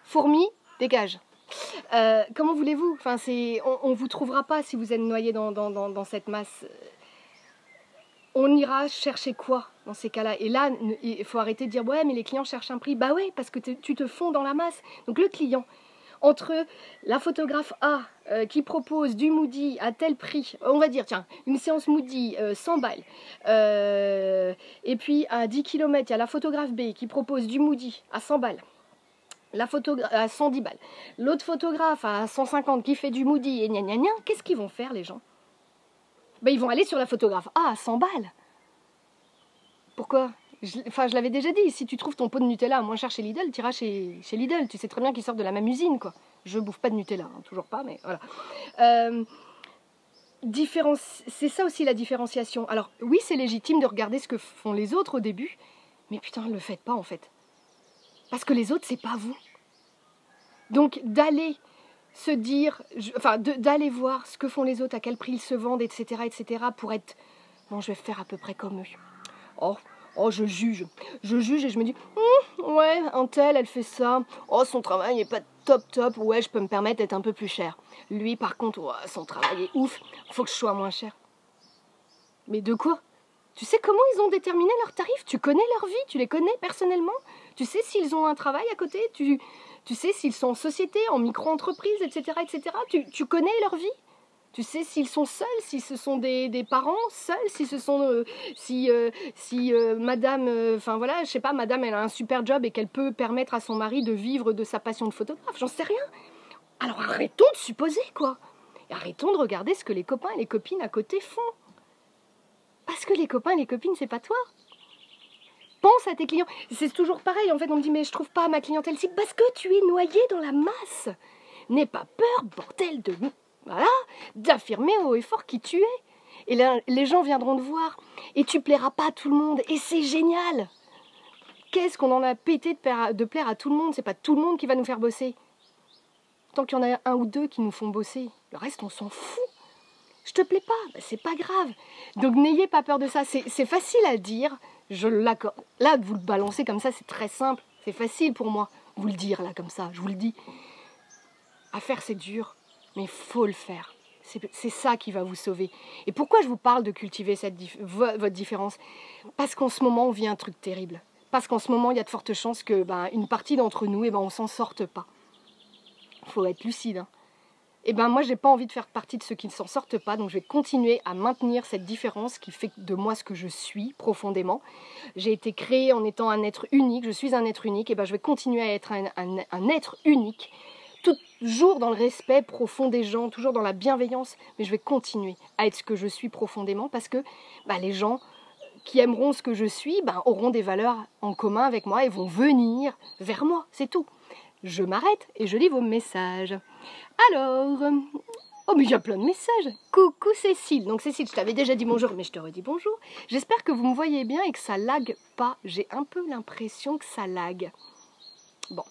Fourmi, dégage. Comment voulez-vous? On vous trouvera pas si vous êtes noyé dans cette masse. On ira chercher quoi dans ces cas-là? Et là, il faut arrêter de dire ouais, mais les clients cherchent un prix. Ouais, parce que tu te fonds dans la masse. Donc le client, entre la photographe A qui propose du Moody à tel prix, on va dire, tiens, une séance Moody, 100 balles, et puis à 10 km, il y a la photographe B qui propose du Moody à 100 balles, à 110 balles, l'autre photographe à 150 qui fait du Moody, et gna gna gna, qu'est-ce qu'ils vont faire les gens? Ils vont aller sur la photographe A à 100 balles. pourquoi? Enfin, je l'avais déjà dit, si tu trouves ton pot de Nutella moins cher chez Lidl, tu iras chez Lidl. Tu sais très bien qu'ils sortent de la même usine, quoi. Je bouffe pas de Nutella, hein, toujours pas, mais voilà. C'est ça aussi la différenciation. Alors oui, c'est légitime de regarder ce que font les autres au début, mais putain, ne le faites pas en fait. Parce que les autres, c'est pas vous. Donc d'aller se dire, d'aller voir ce que font les autres, à quel prix ils se vendent, etc., pour être, bon, je vais faire à peu près comme eux. Oh, je juge et je me dis, ouais, un tel, elle fait ça. Oh, son travail n'est pas top, ouais, je peux me permettre d'être un peu plus cher. Lui, par contre, oh, son travail est ouf, faut que je sois moins cher. Mais de quoi? Tu sais comment ils ont déterminé leurs tarifs? Tu connais leur vie? Tu les connais personnellement? Tu sais s'ils ont un travail à côté? Tu sais s'ils sont en société, en micro-entreprise, etc., etc. Tu connais leur vie? Tu sais s'ils sont seuls, si ce sont des parents seuls, si ce sont madame, enfin voilà, je sais pas, madame elle a un super job et qu'elle peut permettre à son mari de vivre de sa passion de photographe, j'en sais rien. Alors arrêtons de supposer quoi. Et arrêtons de regarder ce que les copains et les copines à côté font. Parce que les copains et les copines, c'est pas toi. Pense à tes clients. C'est toujours pareil, en fait, on me dit mais je trouve pas ma clientèle cible parce que tu es noyé dans la masse. N'aie pas peur, bordel de... Voilà, d'affirmer haut et fort qui tu es. Et là, les gens viendront te voir. Et tu plairas pas à tout le monde. Et c'est génial. Qu'est-ce qu'on en a pété de plaire à tout le monde? C'est pas tout le monde qui va nous faire bosser. Tant qu'il y en a un ou deux qui nous font bosser. Le reste, on s'en fout. Je te plais pas, ben, c'est pas grave. Donc n'ayez pas peur de ça. C'est facile à dire. Je l'accorde. Là, vous le balancez comme ça, c'est très simple. C'est facile pour moi. Vous le dire là, comme ça, je vous le dis. À faire, c'est dur. Mais il faut le faire. C'est ça qui va vous sauver. Et pourquoi je vous parle de cultiver votre différence? Parce qu'en ce moment, on vit un truc terrible. Parce qu'en ce moment, il y a de fortes chances que une partie d'entre nous, on s'en sorte pas. Il faut être lucide. Hein. Et moi, j'ai pas envie de faire partie de ceux qui ne s'en sortent pas. Donc, je vais continuer à maintenir cette différence qui fait de moi ce que je suis profondément. J'ai été créée en étant un être unique. Je suis un être unique. Et je vais continuer à être un être unique. Toujours dans le respect profond des gens, toujours dans la bienveillance, mais je vais continuer à être ce que je suis profondément parce que les gens qui aimeront ce que je suis auront des valeurs en commun avec moi et vont venir vers moi, c'est tout. Je m'arrête et je lis vos messages. Alors, oh mais il y a plein de messages. Coucou Cécile. Donc Cécile, je t'avais déjà dit bonjour, mais je te redis bonjour. J'espère que vous me voyez bien et que ça lague pas. J'ai un peu l'impression que ça lague. Bon.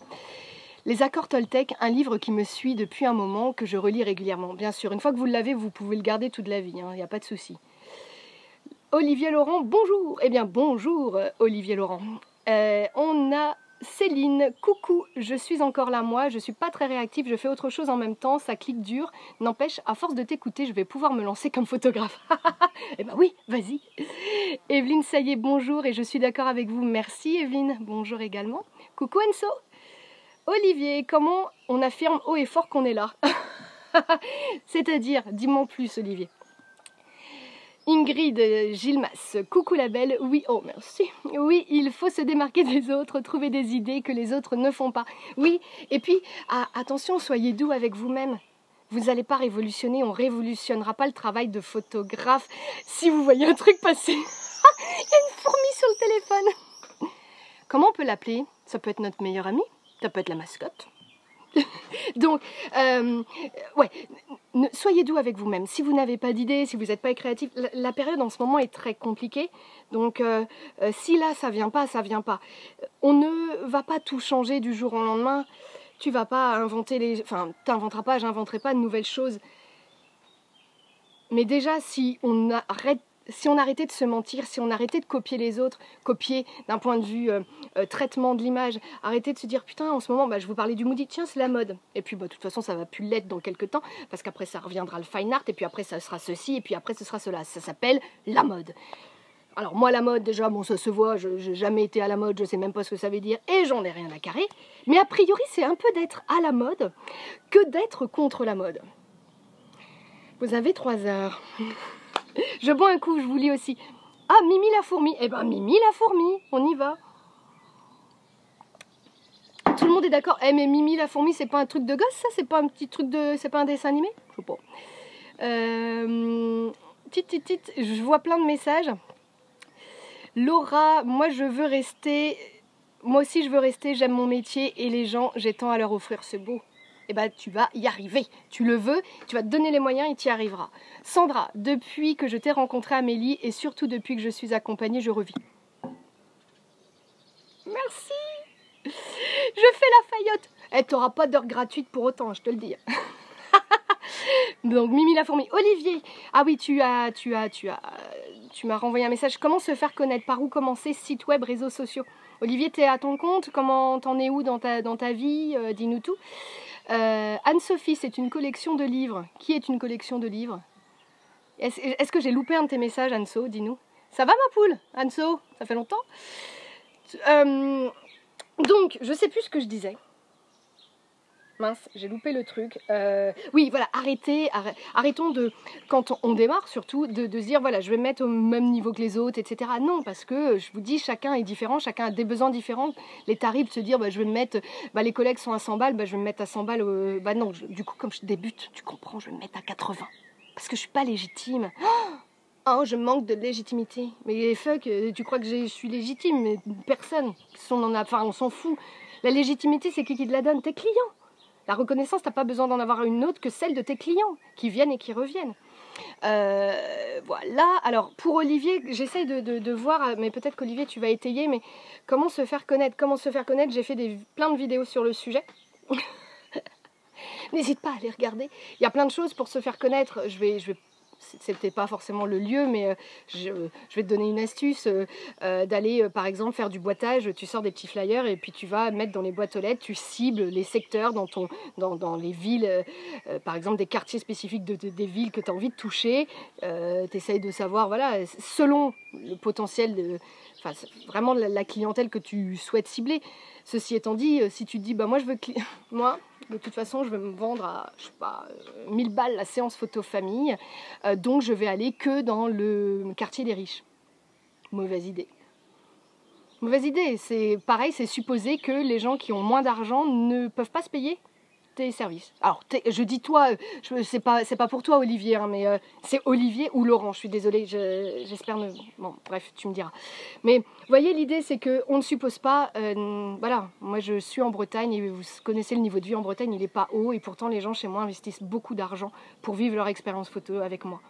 Les accords Toltec, un livre qui me suit depuis un moment, que je relis régulièrement. Bien sûr, une fois que vous l'avez, vous pouvez le garder toute la vie, il n'y a pas de souci. Olivier Laurent, bonjour. Eh bien, bonjour Olivier Laurent. On a Céline, coucou, je suis encore là moi, je suis pas très réactive, je fais autre chose en même temps, ça clique dur. N'empêche, à force de t'écouter, je vais pouvoir me lancer comme photographe. Eh ben oui, vas-y. Evelyne, ça y est, bonjour, et je suis d'accord avec vous. Merci Evelyne, bonjour également. Coucou Enso. Olivier, comment on affirme haut et fort qu'on est là? C'est-à-dire, dis-moi en plus Olivier. Ingrid Gilmas, coucou la belle, oui, oh merci. Oui, il faut se démarquer des autres, trouver des idées que les autres ne font pas. Oui, et puis, attention, soyez doux avec vous-même. Vous n'allez pas révolutionner, on révolutionnera pas le travail de photographe. Si vous voyez un truc passer, il y a une fourmi sur le téléphone. Comment on peut l'appeler? Ça peut être notre meilleur ami. Ça peut être la mascotte. Donc, ouais, soyez doux avec vous-même. Si vous n'avez pas d'idée, si vous n'êtes pas créatif, la période en ce moment est très compliquée. Donc, si là, ça vient pas, ça vient pas. On ne va pas tout changer du jour au lendemain. Tu vas pas inventer t'inventeras pas, j'inventerai pas de nouvelles choses. Mais déjà, si on arrêtait de se mentir, si on arrêtait de copier les autres, copier d'un point de vue traitement de l'image, arrêter de se dire putain en ce moment je vous parlais du Moody, tiens c'est la mode, et puis de toute façon ça va plus l'être dans quelques temps, parce qu'après ça reviendra le fine art, et puis après ça sera ceci, et puis après ce sera cela, ça s'appelle la mode. Alors moi la mode déjà, bon ça se voit, je n'ai jamais été à la mode, je sais même pas ce que ça veut dire, et j'en ai rien à carrer, mais a priori c'est un peu d'être à la mode que d'être contre la mode. Vous avez 3 heures. Je bois un coup, je vous lis aussi. Ah, Mimi la fourmi. Eh ben, Mimi la fourmi, on y va. Tout le monde est d'accord. Eh, mais Mimi la fourmi, c'est pas un truc de gosse, ça? C'est pas un petit truc de... C'est pas un dessin animé? Je sais pas. Je vois plein de messages. Laura, moi je veux rester, moi aussi je veux rester, j'aime mon métier et les gens, j'ai tant à leur offrir, c'est beau. Eh ben tu vas y arriver, tu le veux, tu vas te donner les moyens et tu y arriveras. Sandra, depuis que je t'ai rencontré Amélie et surtout depuis que je suis accompagnée, je revis. Merci. Je fais la faillotte. Eh, t'auras pas d'heure gratuite pour autant, je te le dis. Donc Mimi la fourmi. Olivier, ah oui, tu m'as renvoyé un message. Comment se faire connaître? Par où commencer? Site web, réseaux sociaux. Olivier, t'es à ton compte? Comment t'en es où dans ta vie? Dis-nous tout. Anne-Sophie, c'est une collection de livres. Qui est une collection de livres? Est-ce que j'ai loupé un de tes messages, Anso? Dis-nous. Ça va ma poule, Anso? Ça fait longtemps. Donc, je sais plus ce que je disais. Mince, j'ai loupé le truc. Oui, voilà, arrêtons de, quand on démarre surtout, de se dire, voilà, je vais me mettre au même niveau que les autres, etc. Non, parce que, je vous dis, chacun est différent, chacun a des besoins différents. Les tarifs, de se dire, bah, je vais me mettre, bah, les collègues sont à 100 balles, bah, je vais me mettre à 100 balles. Bah non, du coup, comme je débute, tu comprends, je vais me mettre à 80. Parce que je suis pas légitime. Oh, je manque de légitimité. Mais fuck, tu crois que je suis légitime? Mais personne. On s'en fout. La légitimité, c'est qui te la donne? Tes clients. La reconnaissance, t'as pas besoin d'en avoir une autre que celle de tes clients, qui viennent et qui reviennent. Voilà, alors pour Olivier, j'essaye de voir, mais peut-être qu'Olivier tu vas étayer, mais comment se faire connaître? J'ai fait plein de vidéos sur le sujet. N'hésite pas à les regarder. Il y a plein de choses pour se faire connaître. C'était pas forcément le lieu, mais je vais te donner une astuce, d'aller par exemple faire du boitage. Tu sors des petits flyers et puis tu vas mettre dans les boîtes aux lettres, tu cibles les secteurs dans les villes, par exemple des quartiers spécifiques des villes que tu as envie de toucher. Tu essayes de savoir, voilà, selon le potentiel, vraiment la clientèle que tu souhaites cibler. Ceci étant dit, si tu te dis, bah moi je veux moi de toute façon je veux me vendre à, je sais pas, 1000 balles la séance photo famille, donc je vais aller que dans le quartier des riches. Mauvaise idée. Mauvaise idée, c'est pareil, c'est supposer que les gens qui ont moins d'argent ne peuvent pas se payer tes services. Alors, je dis toi, c'est pas pour toi Olivier, hein, mais c'est Olivier ou Laurent, je suis désolée, j'espère ne... Bon, bref, tu me diras. Mais, vous voyez, l'idée c'est qu'on ne suppose pas, voilà, moi je suis en Bretagne et vous connaissez le niveau de vie en Bretagne, il n'est pas haut et pourtant les gens chez moi investissent beaucoup d'argent pour vivre leur expérience photo avec moi.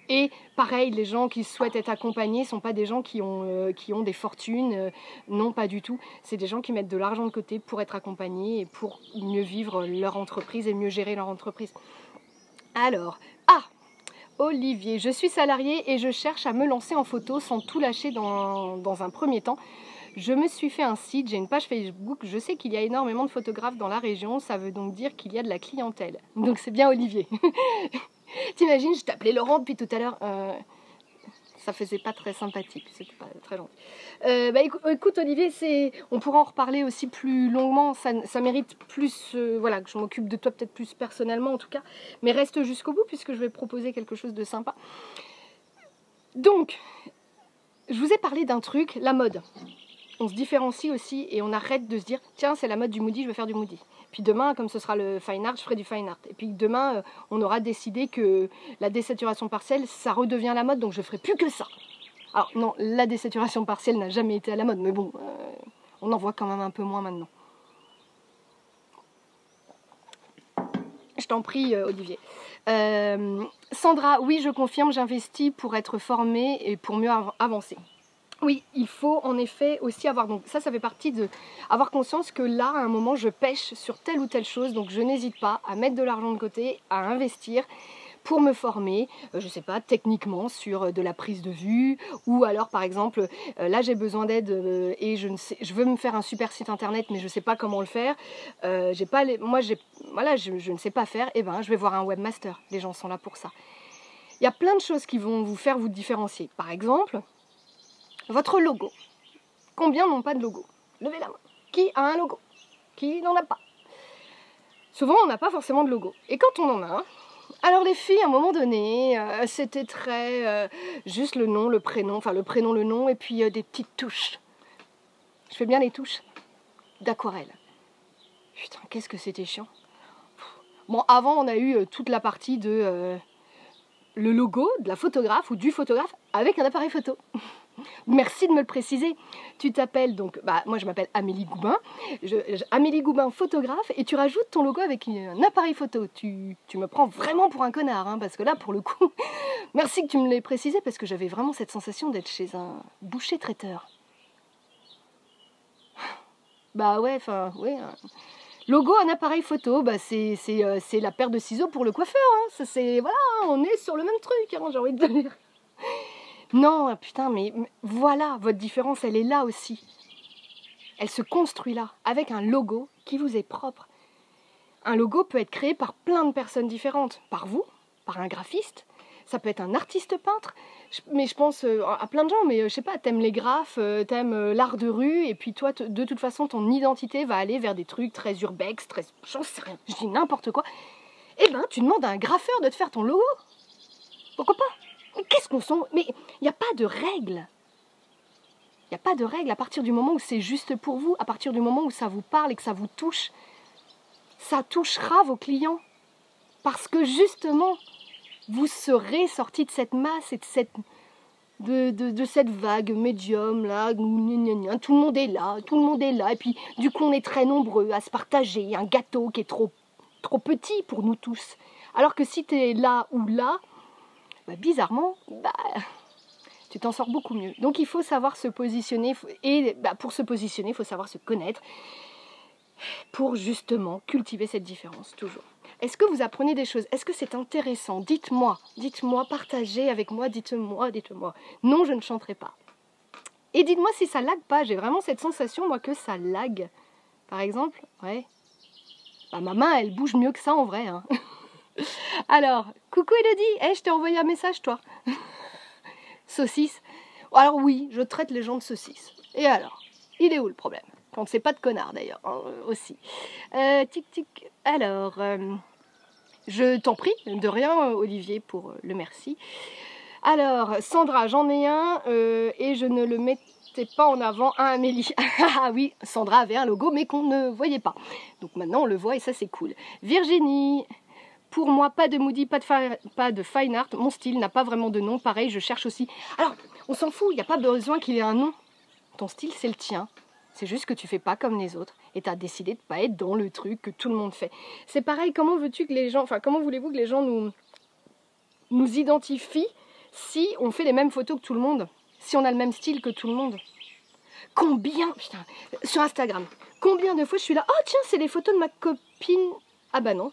Et pareil, les gens qui souhaitent être accompagnés ne sont pas des gens qui ont des fortunes, non pas du tout. C'est des gens qui mettent de l'argent de côté pour être accompagnés et pour mieux vivre leur entreprise et mieux gérer leur entreprise. Alors, Olivier, je suis salariée et je cherche à me lancer en photo sans tout lâcher dans un premier temps. Je me suis fait un site, j'ai une page Facebook, je sais qu'il y a énormément de photographes dans la région, ça veut donc dire qu'il y a de la clientèle. Donc c'est bien Olivier. T'imagines, je t'appelais Laurent depuis tout à l'heure. Ça faisait pas très sympathique, c'était pas très gentil. Écoute Olivier, on pourra en reparler aussi plus longuement, ça mérite plus, voilà, que je m'occupe de toi peut-être plus personnellement en tout cas, mais reste jusqu'au bout puisque je vais proposer quelque chose de sympa. Donc, je vous ai parlé d'un truc, la mode. On se différencie aussi et on arrête de se dire tiens c'est la mode du moody, je vais faire du moody. Puis demain comme ce sera le fine art, je ferai du fine art. Et puis demain on aura décidé que la désaturation partielle ça redevient la mode donc je ferai plus que ça. Alors non, la désaturation partielle n'a jamais été à la mode mais bon, on en voit quand même un peu moins maintenant. Je t'en prie Olivier. Sandra, oui je confirme, j'investis pour être formée et pour mieux avancer. Oui, il faut en effet aussi avoir, donc ça fait partie de avoir conscience que là, à un moment, je pêche sur telle ou telle chose, donc je n'hésite pas à mettre de l'argent de côté, à investir pour me former, je sais pas, techniquement sur de la prise de vue, ou alors par exemple, là j'ai besoin d'aide et je veux me faire un super site internet, mais je sais pas comment le faire, je ne sais pas faire, et ben je vais voir un webmaster, les gens sont là pour ça. Il y a plein de choses qui vont vous faire vous différencier, par exemple... Votre logo. Combien n'ont pas de logo? Levez la main. Qui a un logo? Qui n'en a pas? Souvent, on n'a pas forcément de logo. Et quand on en a un, alors les filles, à un moment donné, c'était très... juste le nom, le prénom, enfin le prénom, le nom, et puis des petites touches. Je fais bien les touches d'aquarelle. Putain, qu'est-ce que c'était chiant. Bon, avant, on a eu toute la partie de... le logo de la photographe ou du photographe avec un appareil photo. Merci de me le préciser. Tu t'appelles donc, moi je m'appelle Amélie Goubin, Amélie Goubin photographe, et tu rajoutes ton logo avec un appareil photo. Tu me prends vraiment pour un connard, hein, parce que là pour le coup, merci que tu me l'aies précisé, parce que j'avais vraiment cette sensation d'être chez un boucher traiteur. Bah ouais, enfin, ouais. Logo, un appareil photo, c'est la paire de ciseaux pour le coiffeur. Hein. Ça, voilà, on est sur le même truc, hein, j'ai envie de dire. Non, putain, mais voilà, votre différence, elle est là aussi. Elle se construit là, avec un logo qui vous est propre. Un logo peut être créé par plein de personnes différentes. Par vous, par un graphiste, ça peut être un artiste peintre, mais je pense à plein de gens, mais je sais pas, t'aimes les graphes, t'aimes l'art de rue, et puis toi, de toute façon, ton identité va aller vers des trucs très urbex, très... j'en sais rien, je dis n'importe quoi. Eh ben, tu demandes à un graffeur de te faire ton logo. Pourquoi pas? Qu'est-ce qu'on sent? Mais il n'y a pas de règle. Il n'y a pas de règle à partir du moment où c'est juste pour vous, à partir du moment où ça vous parle et que ça vous touche. Ça touchera vos clients. Parce que justement, vous serez sortis de cette masse et de cette vague médium là, tout le monde est là, et puis du coup on est très nombreux à se partager un gâteau qui est trop petit pour nous tous. Alors que si tu es là ou là, bizarrement, tu t'en sors beaucoup mieux. Donc il faut savoir se positionner, et pour se positionner, il faut savoir se connaître, pour justement cultiver cette différence, toujours. Est-ce que vous apprenez des choses? Est-ce que c'est intéressant? Dites-moi, partagez avec moi, dites-moi. Non, je ne chanterai pas. Et dites-moi si ça lag pas, j'ai vraiment cette sensation, moi, que ça lag. Par exemple, ouais. Ma main, elle bouge mieux que ça en vrai. Hein. Alors, coucou Elodie, je t'ai envoyé un message, toi. Saucisse. Alors oui, je traite les gens de saucisses. Et alors, il est où le problème? Quand c'est pas de connard d'ailleurs, hein, aussi. Tic tic. Alors, je t'en prie, de rien Olivier pour le merci. Alors, Sandra, j'en ai un et je ne le mettais pas en avant à Amélie. Ah oui, Sandra avait un logo mais qu'on ne voyait pas. Donc maintenant on le voit et ça c'est cool. Virginie, pour moi, pas de moody, pas de fine art. Mon style n'a pas vraiment de nom. Pareil, je cherche aussi. Alors, on s'en fout, il n'y a pas besoin qu'il ait un nom. Ton style, c'est le tien. C'est juste que tu fais pas comme les autres. Et tu as décidé de pas être dans le truc que tout le monde fait. C'est pareil, comment veux-tu que les gens... Enfin, comment voulez-vous que les gens nous identifient si on fait les mêmes photos que tout le monde? Si on a le même style que tout le monde? Combien... Putain, sur Instagram, combien de fois je suis là? Oh tiens, c'est les photos de ma copine... Ah bah non.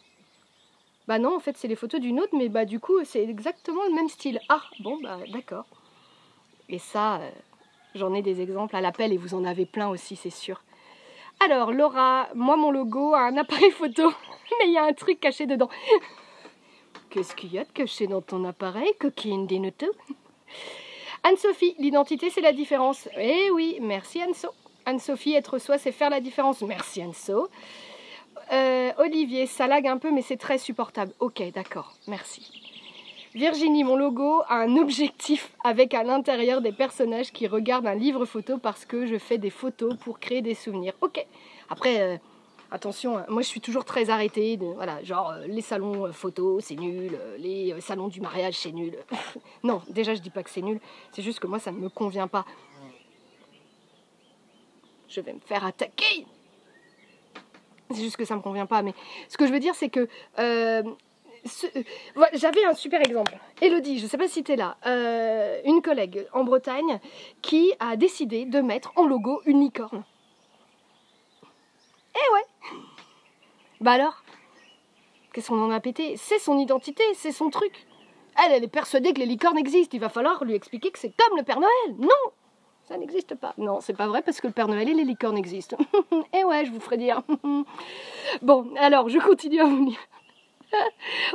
Bah non, en fait, c'est les photos d'une autre, mais du coup, c'est exactement le même style. Ah, bon, d'accord. Et ça, j'en ai des exemples à l'appel et vous en avez plein aussi, c'est sûr. Alors, Laura, moi, mon logo a un appareil photo, mais il y a un truc caché dedans. Qu'est-ce qu'il y a de caché dans ton appareil, coquine Dinoto? Anne-Sophie, l'identité, c'est la différence. Eh oui, merci Anne-So. Anne-Sophie, être soi, c'est faire la différence. Merci Anne-So. Olivier, ça lag un peu mais c'est très supportable. Ok, d'accord, merci. Virginie, mon logo a un objectif avec à l'intérieur des personnages qui regardent un livre photo parce que je fais des photos pour créer des souvenirs. Ok, après, attention, moi je suis toujours très arrêtée, voilà, genre les salons photos c'est nul, les salons du mariage c'est nul. Non, déjà je dis pas que c'est nul, c'est juste que moi ça ne me convient pas. Je vais me faire attaquer. C'est juste que ça me convient pas, mais ce que je veux dire, c'est que j'avais un super exemple. Elodie, je sais pas si tu es là, une collègue en Bretagne qui a décidé de mettre en logo une licorne. Eh ouais. Bah alors, qu'est-ce qu'on en a pété? C'est son identité, c'est son truc. Elle est persuadée que les licornes existent. Il va falloir lui expliquer que c'est comme le Père Noël. Non, ça n'existe pas. Non, c'est pas vrai parce que le Père Noël et les licornes existent. Eh ouais, je vous ferai dire. Bon, alors, je continue à vous lire.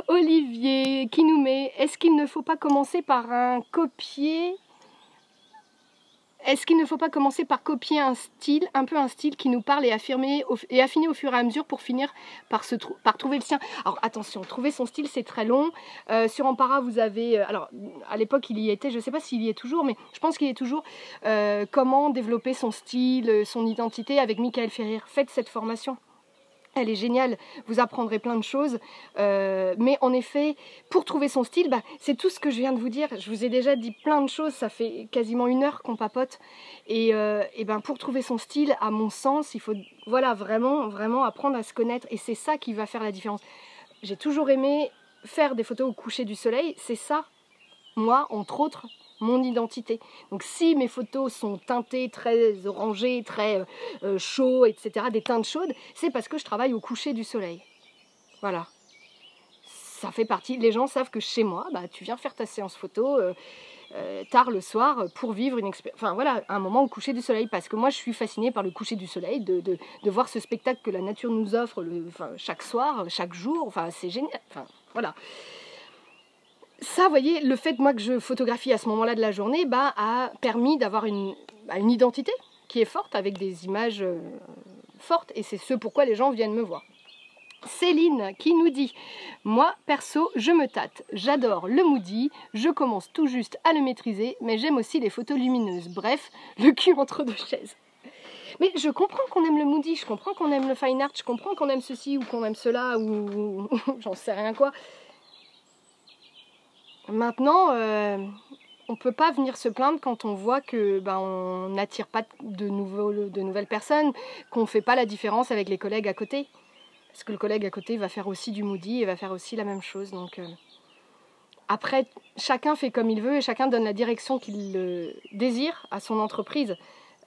Olivier, qui nous met, est-ce qu'il ne faut pas commencer par un copier... Est-ce qu'il ne faut pas commencer par copier un style, un peu un style qui nous parle et affiner au fur et à mesure pour finir par trouver le sien? Alors attention, trouver son style c'est très long. Sur Ampara vous avez, alors à l'époque il y était, je ne sais pas s'il y est toujours, mais je pense qu'il y est toujours, comment développer son style, son identité avec Michael Ferrier. Faites cette formation. Elle est géniale, vous apprendrez plein de choses, mais en effet, pour trouver son style, bah, c'est tout ce que je viens de vous dire. Je vous ai déjà dit plein de choses, ça fait quasiment 1 heure qu'on papote. Et ben pour trouver son style, à mon sens, il faut voilà, vraiment apprendre à se connaître. Et c'est ça qui va faire la différence. J'ai toujours aimé faire des photos au coucher du soleil, c'est ça, moi, entre autres, mon identité. Donc si mes photos sont teintées très orangées, très chaud, etc., des teintes chaudes, c'est parce que je travaille au coucher du soleil. Voilà. Ça fait partie, les gens savent que chez moi, bah, tu viens faire ta séance photo tard le soir pour vivre une expérience, enfin voilà, un moment au coucher du soleil, parce que moi je suis fascinée par le coucher du soleil, de voir ce spectacle que la nature nous offre chaque soir, chaque jour, enfin c'est génial, enfin voilà. Ça, vous voyez, le fait moi que je photographie à ce moment-là de la journée, bah, a permis d'avoir une identité qui est forte, avec des images fortes, et c'est ce pourquoi les gens viennent me voir. Céline qui nous dit « Moi, perso, je me tâte. J'adore le moody, je commence tout juste à le maîtriser, mais j'aime aussi les photos lumineuses. Bref, le cul entre deux chaises. » Mais je comprends qu'on aime le moody, je comprends qu'on aime le fine art, je comprends qu'on aime ceci ou qu'on aime cela, ou j'en sais rien quoi. Maintenant, on ne peut pas venir se plaindre quand on voit que on n'attire pas de nouvelles personnes, qu'on ne fait pas la différence avec les collègues à côté. Parce que le collègue à côté va faire aussi du moody et va faire aussi la même chose. Donc, après, chacun fait comme il veut et chacun donne la direction qu'il désire à son entreprise.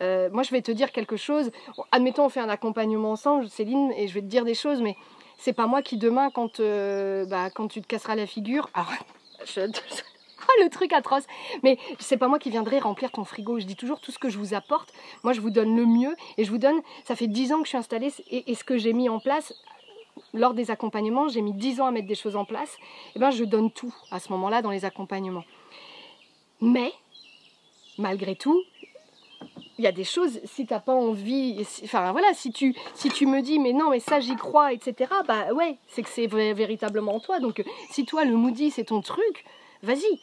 Moi, je vais te dire quelque chose. Admettons, on fait un accompagnement ensemble, Céline, et je vais te dire des choses, mais c'est pas moi qui demain, quand tu te casseras la figure... Alors, le truc atroce, mais c'est pas moi qui viendrai remplir ton frigo. Je dis toujours tout ce que je vous apporte, moi je vous donne le mieux, et je vous donne, ça fait 10 ans que je suis installée, et ce que j'ai mis en place lors des accompagnements, j'ai mis 10 ans à mettre des choses en place, et ben je donne tout à ce moment-là dans les accompagnements. Mais malgré tout, il y a des choses, si t'as pas envie, enfin voilà, si tu me dis mais non mais ça j'y crois, etc., bah ouais, c'est que c'est véritablement toi. Donc si toi le moody c'est ton truc, vas-y.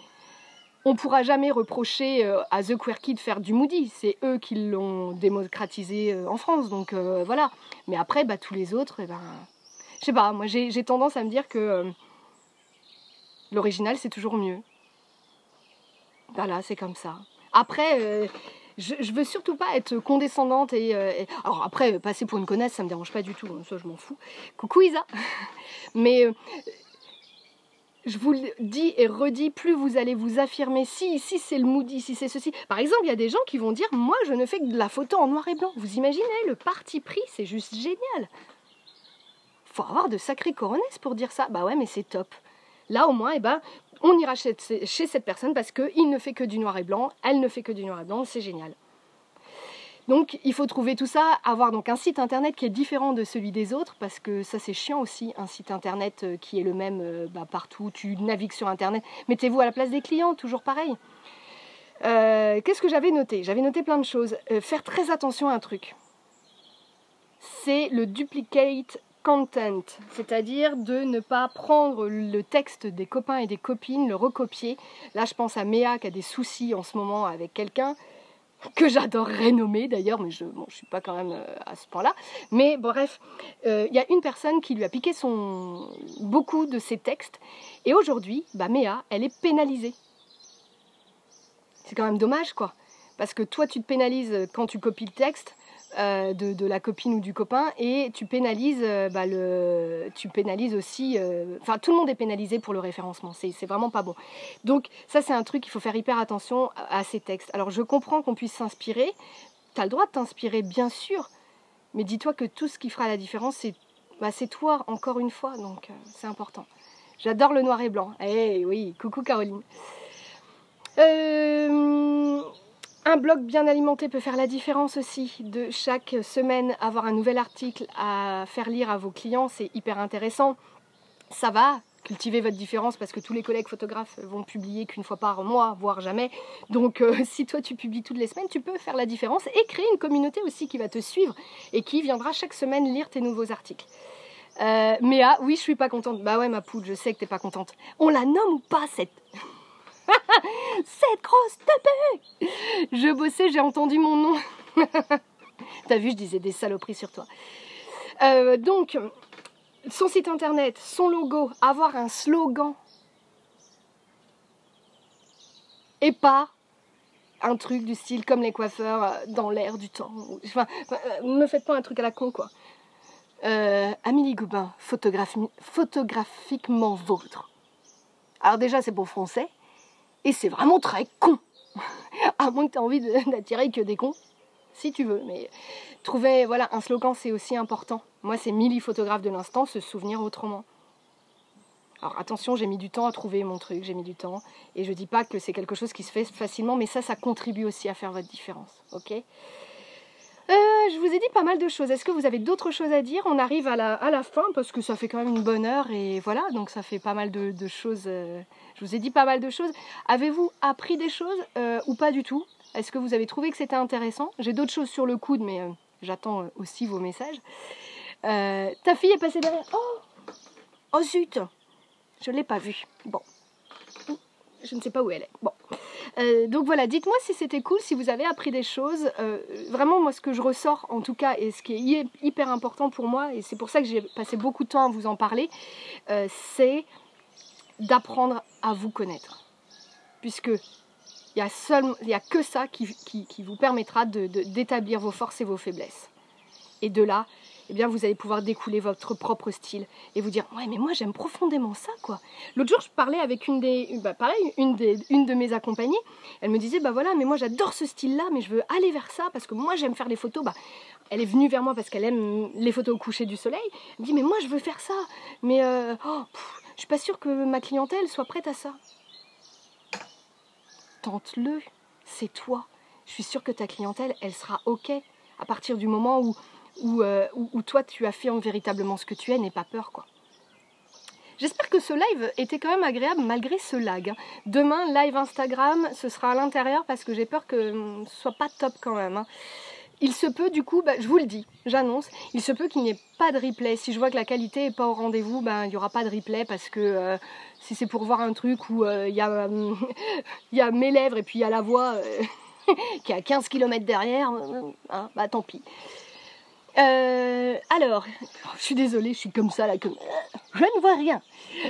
On ne pourra jamais reprocher à The Quirky de faire du moody, c'est eux qui l'ont démocratisé en France, donc voilà. Mais après, tous les autres, je sais pas, moi j'ai tendance à me dire que l'original c'est toujours mieux. Voilà, c'est comme ça. Après, je veux surtout pas être condescendante alors après, passer pour une connasse, ça me dérange pas du tout, ça je m'en fous. Coucou Isa. Mais je vous le dis et redis, plus vous allez vous affirmer, si c'est le moody, si c'est ceci. Par exemple, il y a des gens qui vont dire, moi je ne fais que de la photo en noir et blanc. Vous imaginez, le parti pris, c'est juste génial. Faut avoir de sacrées coronesses pour dire ça. Bah ouais, mais c'est top. Là au moins, on ira chez cette personne parce qu'il ne fait que du noir et blanc, elle ne fait que du noir et blanc, c'est génial. Donc il faut trouver tout ça, avoir donc un site internet qui est différent de celui des autres, parce que ça c'est chiant aussi, un site internet qui est le même partout, tu navigues sur internet, mettez-vous à la place des clients, toujours pareil. Qu'est-ce que j'avais noté? J'avais noté plein de choses. Faire très attention à un truc, c'est le duplicate content, c'est-à-dire de ne pas prendre le texte des copains et des copines, le recopier. Là je pense à Méa qui a des soucis en ce moment avec quelqu'un, que j'adorerais nommer d'ailleurs, mais je ne suis pas quand même à ce point-là. Mais bref, il y a une personne qui lui a piqué beaucoup de ses textes, et aujourd'hui, Méa, elle est pénalisée. C'est quand même dommage, quoi. Parce que toi, tu te pénalises quand tu copies le texte de la copine ou du copain, et tu pénalises, tu pénalises aussi... Enfin, tout le monde est pénalisé pour le référencement, c'est vraiment pas bon. Donc ça, c'est un truc, il faut faire hyper attention à ces textes. Alors, je comprends qu'on puisse s'inspirer, tu as le droit de t'inspirer, bien sûr, mais dis-toi que tout ce qui fera la différence, c'est toi, encore une fois, donc c'est important. J'adore le noir et blanc. Eh oui, coucou Caroline. Un blog bien alimenté peut faire la différence aussi. De chaque semaine, avoir un nouvel article à faire lire à vos clients, c'est hyper intéressant. Ça va cultiver votre différence parce que tous les collègues photographes vont publier qu'une fois par mois, voire jamais. Donc si toi tu publies toutes les semaines, tu peux faire la différence et créer une communauté aussi qui va te suivre et qui viendra chaque semaine lire tes nouveaux articles. Méa, oui, je suis pas contente. Bah ouais, ma poule, je sais que t'es pas contente. On la nomme ou pas cette... cette grosse tapée. Je bossais, j'ai entendu mon nom. T'as vu, je disais des saloperies sur toi. Donc, son site internet, son logo, avoir un slogan. Et pas un truc du style comme les coiffeurs dans l'air du temps. Enfin, ne me faites pas un truc à la con, quoi. Amélie Goubin, photographiquement vôtre. Alors déjà, c'est pour français. Et c'est vraiment très con. À moins que tu aies envie d'attirer que des cons. Si tu veux. Mais trouver, voilà, un slogan, c'est aussi important. Moi, c'est Milly, photographe de l'instant, se souvenir autrement. Alors attention, j'ai mis du temps à trouver mon truc, j'ai mis du temps. Et je dis pas que c'est quelque chose qui se fait facilement, mais ça contribue aussi à faire votre différence. Ok ? Je vous ai dit pas mal de choses. Est-ce que vous avez d'autres choses à dire? On arrive à la fin parce que ça fait quand même une bonne heure et voilà, donc ça fait pas mal de choses. Je vous ai dit pas mal de choses. Avez-vous appris des choses ou pas du tout? Est-ce que vous avez trouvé que c'était intéressant? J'ai d'autres choses sur le coude, mais j'attends aussi vos messages. Ta fille est passée derrière. Oh zut! Je ne l'ai pas vue. Bon. Je ne sais pas où elle est. Bon. Donc voilà, dites-moi si c'était cool, si vous avez appris des choses. Vraiment, moi, ce que je ressors, en tout cas, et ce qui est hyper important pour moi, et c'est pour ça que j'ai passé beaucoup de temps à vous en parler, c'est d'apprendre à vous connaître. Puisque il n'y a que ça qui vous permettra d'établir vos forces et vos faiblesses. Et de là, eh bien, vous allez pouvoir découler votre propre style et vous dire « Ouais, mais moi, j'aime profondément ça, quoi. » L'autre jour, je parlais avec une de mes accompagnées. Elle me disait « Bah voilà, mais moi, j'adore ce style-là, mais je veux aller vers ça parce que moi, j'aime faire les photos. » Elle est venue vers moi parce qu'elle aime les photos au coucher du soleil. Elle me dit « Mais moi, je veux faire ça. Mais je suis pas sûre que ma clientèle soit prête à ça. » Tente-le, c'est toi. Je suis sûre que ta clientèle, elle sera OK à partir du moment où toi tu affirmes véritablement ce que tu es, n'aie pas peur, quoi. J'espère que ce live était quand même agréable malgré ce lag. Demain, live Instagram, ce sera à l'intérieur parce que j'ai peur que ce soit pas top quand même. Il se peut du coup, je vous le dis, j'annonce, il se peut qu'il n'y ait pas de replay. Si je vois que la qualité n'est pas au rendez-vous, il n'y aura pas de replay parce que si c'est pour voir un truc où il y a mes lèvres et puis il y a la voix qui est à 15 km derrière, tant pis. Alors, je suis désolée, je suis comme ça là, je ne vois rien.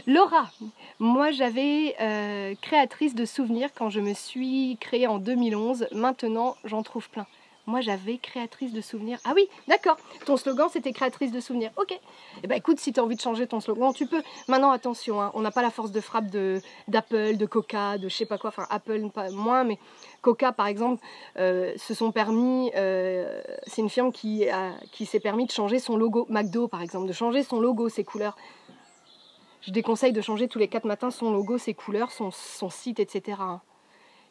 Laura, moi j'avais créatrice de souvenirs quand je me suis créée en 2011, maintenant j'en trouve plein. Moi j'avais créatrice de souvenirs. Ah oui, d'accord, ton slogan c'était créatrice de souvenirs. Ok, eh ben écoute, si tu as envie de changer ton slogan, tu peux. Maintenant attention, on n'a pas la force de frappe d'Apple, de Coca, de je sais pas quoi, enfin Apple pas moins, mais Coca par exemple se sont permis, c'est une firme qui s'est permis de changer son logo, McDo par exemple, de changer son logo, ses couleurs. Je déconseille de changer tous les 4 matins son logo, ses couleurs, son site, etc.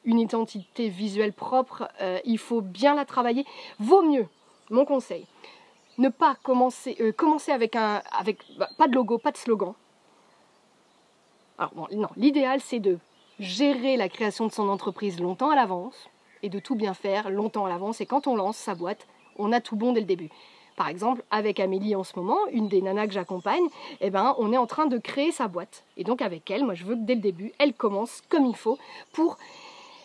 Une identité visuelle propre, il faut bien la travailler. Vaut mieux, mon conseil, ne pas commencer avec pas de logo, pas de slogan. Alors bon, non, l'idéal c'est de gérer la création de son entreprise longtemps à l'avance et de tout bien faire longtemps à l'avance. Et quand on lance sa boîte, on a tout bon dès le début. Par exemple, avec Amélie en ce moment, une des nanas que j'accompagne, on est en train de créer sa boîte. Et donc avec elle, moi je veux que dès le début, elle commence comme il faut pour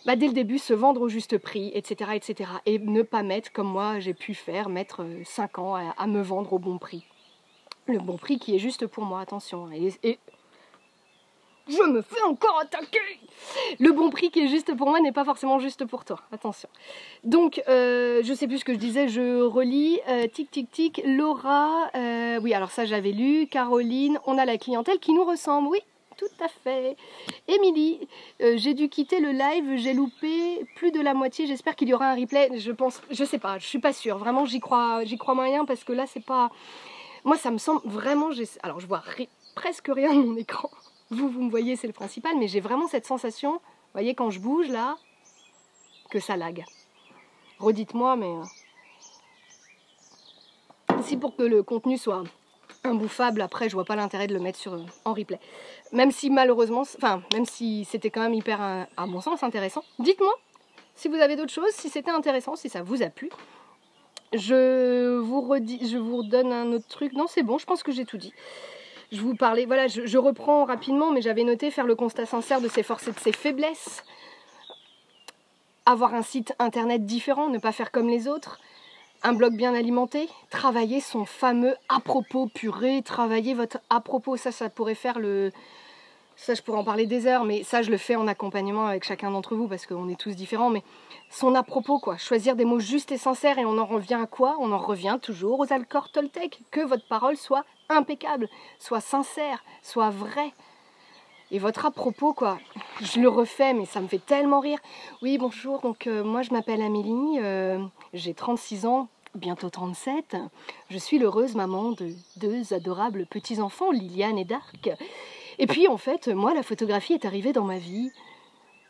dès le début se vendre au juste prix, etc., etc. Et ne pas mettre, comme moi j'ai pu faire, mettre 5 ans à me vendre au bon prix. Le bon prix qui est juste pour moi, attention. Et je me fais encore attaquer. Le bon prix qui est juste pour moi n'est pas forcément juste pour toi, attention. Donc, je sais plus ce que je disais, je relis, tic tic tic, Laura, oui alors ça j'avais lu, Caroline, on a la clientèle qui nous ressemble, oui. Tout à fait. Émilie, j'ai dû quitter le live, j'ai loupé plus de la moitié, j'espère qu'il y aura un replay, je sais pas, je suis pas sûre, vraiment j'y crois moyen parce que là c'est pas... Moi ça me semble vraiment, alors je vois presque rien de mon écran, vous me voyez c'est le principal, mais j'ai vraiment cette sensation, vous voyez quand je bouge là, que ça lag. Redites-moi, mais... si pour que le contenu soit... imbouffable, après je vois pas l'intérêt de le mettre en replay. Même si malheureusement, même si c'était quand même hyper, à mon sens, intéressant. Dites-moi si vous avez d'autres choses, si c'était intéressant, si ça vous a plu. Je vous redonne un autre truc. Non, c'est bon, je pense que j'ai tout dit. Je vous parlais, voilà, je reprends rapidement, mais j'avais noté faire le constat sincère de ses forces et de ses faiblesses. Avoir un site internet différent, ne pas faire comme les autres. Un blog bien alimenté, travaillez son fameux à propos purée, travaillez votre à propos, ça pourrait faire le... Ça, je pourrais en parler des heures, mais ça, je le fais en accompagnement avec chacun d'entre vous, parce qu'on est tous différents, mais son à propos, quoi. Choisir des mots justes et sincères, et on en revient à quoi? On en revient toujours aux accords Toltec, que votre parole soit impeccable, soit sincère, soit vraie. Et votre à propos, quoi, je le refais, mais ça me fait tellement rire. Oui, bonjour, donc moi je m'appelle Amélie, j'ai 36 ans, bientôt 37. Je suis l'heureuse maman de 2 adorables petits-enfants, Liliane et Dark. Et puis en fait, moi la photographie est arrivée dans ma vie,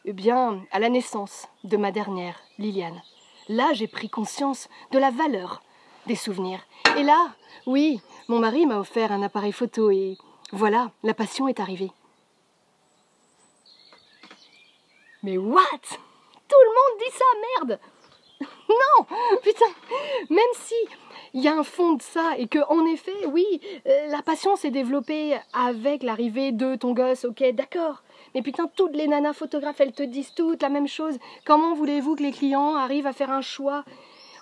eh bien, à la naissance de ma dernière, Liliane. Là, j'ai pris conscience de la valeur des souvenirs. Et là, oui, mon mari m'a offert un appareil photo et voilà, la passion est arrivée. Mais what? Tout le monde dit ça, merde! Non, putain, même si il y a un fond de ça et que en effet, oui, la passion s'est développée avec l'arrivée de ton gosse, ok, d'accord. Mais putain, toutes les nanas photographes, elles te disent toutes la même chose. Comment voulez-vous que les clients arrivent à faire un choix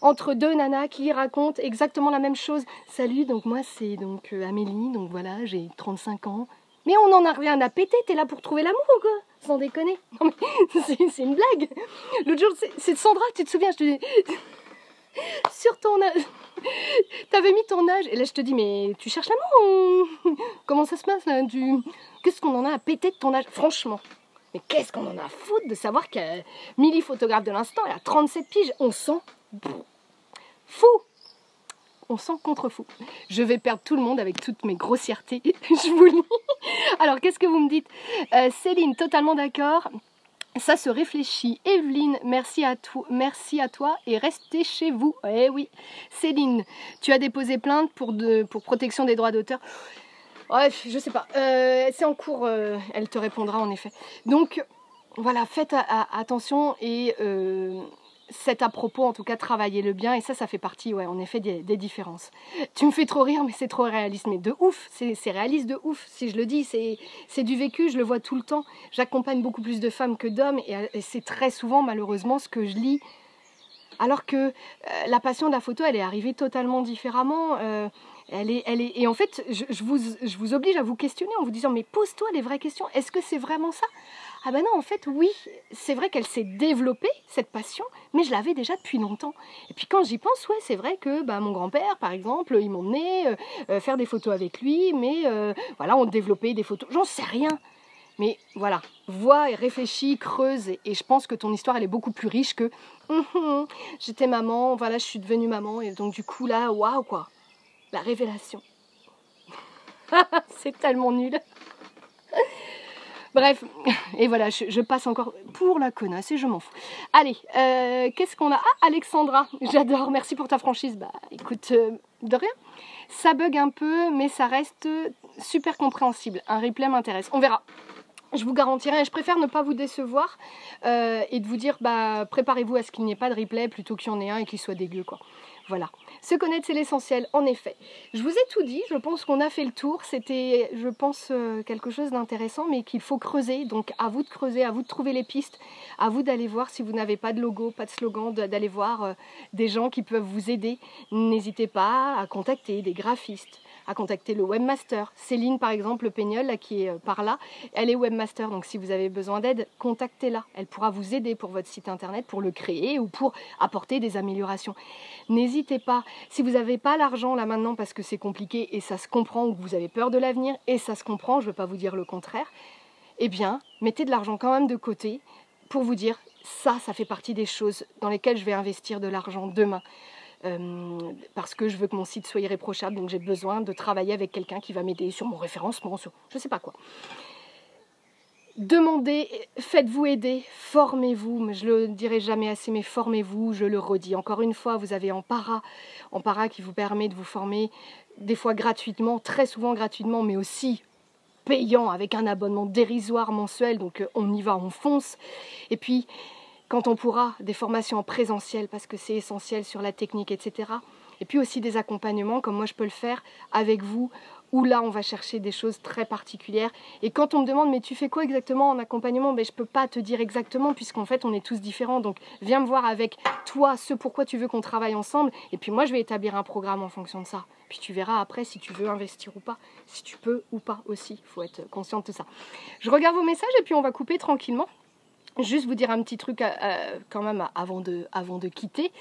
entre 2 nanas qui racontent exactement la même chose? Salut, donc moi c'est donc Amélie, donc voilà, j'ai 35 ans. Mais on en a rien à péter, t'es là pour trouver l'amour ou quoi? Sans déconner. Non mais c'est une blague. L'autre jour, c'est Sandra, tu te souviens, je te dis... Sur ton âge... T'avais mis ton âge, et là je te dis, mais tu cherches l'amour ou... Comment ça se passe là? Qu'est-ce qu'on en a à péter de ton âge? Franchement. Mais qu'est-ce qu'on en a à foutre de savoir que Milly, photographe de l'instant, elle a 37 piges. On sent... Fou. On sent contre fou. Je vais perdre tout le monde avec toutes mes grossièretés, je vous le dis. Alors, qu'est-ce que vous me dites? Céline, totalement d'accord. Ça se réfléchit. Evelyne, merci à toi et restez chez vous. Eh oui. Céline, tu as déposé plainte pour protection des droits d'auteur. Bref, je sais pas. C'est en cours, elle te répondra en effet. Donc, voilà, faites attention et... c'est à propos, en tout cas, travaillez-le bien. Et ça fait partie, ouais, en effet, des différences. Tu me fais trop rire, mais c'est trop réaliste. Mais de ouf, c'est réaliste de ouf. Si je le dis, c'est du vécu, je le vois tout le temps. J'accompagne beaucoup plus de femmes que d'hommes. Et c'est très souvent, malheureusement, ce que je lis. Alors que la passion de la photo, elle est arrivée totalement différemment. Et en fait, je vous oblige à vous questionner en vous disant, mais pose-toi les vraies questions. Est-ce que c'est vraiment ça? Ah ben non, en fait, oui, c'est vrai qu'elle s'est développée, cette passion, mais je l'avais déjà depuis longtemps. Et puis quand j'y pense, ouais, c'est vrai que mon grand-père, par exemple, il m'emmenait faire des photos avec lui, mais voilà, on développait des photos, j'en sais rien. Mais voilà, vois et réfléchis, creuse, et je pense que ton histoire, elle est beaucoup plus riche que j'étais maman, voilà, je suis devenue maman, et donc du coup, là, waouh, quoi, la révélation. C'est tellement nul. Bref, et voilà, je passe encore pour la connasse et je m'en fous. Allez, qu'est-ce qu'on a? Ah, Alexandra, j'adore, merci pour ta franchise. Bah, écoute, de rien. Ça bug un peu, mais ça reste super compréhensible. Un replay m'intéresse, on verra. Je vous garantirai, je préfère ne pas vous décevoir et de vous dire, bah, préparez-vous à ce qu'il n'y ait pas de replay plutôt qu'il y en ait un et qu'il soit dégueu, quoi. Voilà. Se connaître, c'est l'essentiel, en effet. Je vous ai tout dit, je pense qu'on a fait le tour. C'était, je pense, quelque chose d'intéressant, mais qu'il faut creuser. Donc, à vous de creuser, à vous de trouver les pistes, à vous d'aller voir si vous n'avez pas de logo, pas de slogan, d'aller voir des gens qui peuvent vous aider. N'hésitez pas à contacter des graphistes, à contacter le webmaster. Céline, par exemple, le Peignol, là, qui est par là, elle est webmaster. Donc, si vous avez besoin d'aide, contactez-la. Elle pourra vous aider pour votre site internet, pour le créer ou pour apporter des améliorations. N'hésitez pas. Si vous n'avez pas l'argent là maintenant parce que c'est compliqué et ça se comprend, ou que vous avez peur de l'avenir et ça se comprend, je ne veux pas vous dire le contraire, eh bien, mettez de l'argent quand même de côté pour vous dire, ça fait partie des choses dans lesquelles je vais investir de l'argent demain. Parce que je veux que mon site soit irréprochable, donc j'ai besoin de travailler avec quelqu'un qui va m'aider sur mon référencement, sur je sais pas quoi. Demandez, faites-vous aider, formez-vous, mais je le dirai jamais assez, mais formez-vous, je le redis. Encore une fois, vous avez en para qui vous permet de vous former, des fois gratuitement, très souvent gratuitement, mais aussi payant avec un abonnement dérisoire mensuel, donc on y va, on fonce. Et puis, quand on pourra, des formations en présentiel, parce que c'est essentiel sur la technique, etc. Et puis aussi des accompagnements, comme moi je peux le faire avec vous, où là on va chercher des choses très particulières. Et quand on me demande mais tu fais quoi exactement en accompagnement, ben, je ne peux pas te dire exactement puisqu'en fait on est tous différents. Donc viens me voir avec toi ce pourquoi tu veux qu'on travaille ensemble. Et puis moi je vais établir un programme en fonction de ça. Puis tu verras après si tu veux investir ou pas, si tu peux ou pas aussi. Il faut être conscient de tout ça. Je regarde vos messages et puis on va couper tranquillement. Juste vous dire un petit truc quand même avant de quitter.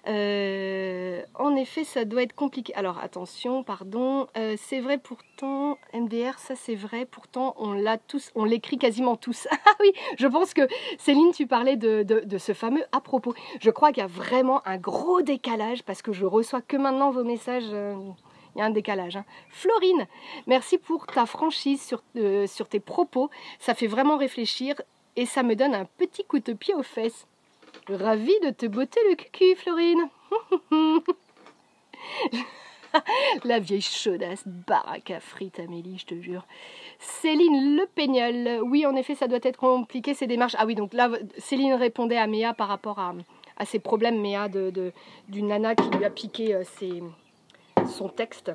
En effet, ça doit être compliqué. Alors attention, pardon, c'est vrai pourtant, MDR, ça c'est vrai, pourtant on l'a tous, on l'écrit quasiment tous. Ah oui, je pense que Céline, tu parlais de ce fameux à propos. Je crois qu'il y a vraiment un gros décalage parce que je reçois que maintenant vos messages. Il y a un décalage. Hein. Florine, merci pour ta franchise sur tes propos. Ça fait vraiment réfléchir et ça me donne un petit coup de pied aux fesses. Ravie de te botter le cul, Florine. La vieille chaudasse, baraque à frites, Amélie, je te jure. Céline Le Peignol. Oui, en effet, ça doit être compliqué, ces démarches. Ah oui, donc là, Céline répondait à Méa par rapport à ses problèmes, Méa, d'une nana qui lui a piqué son texte.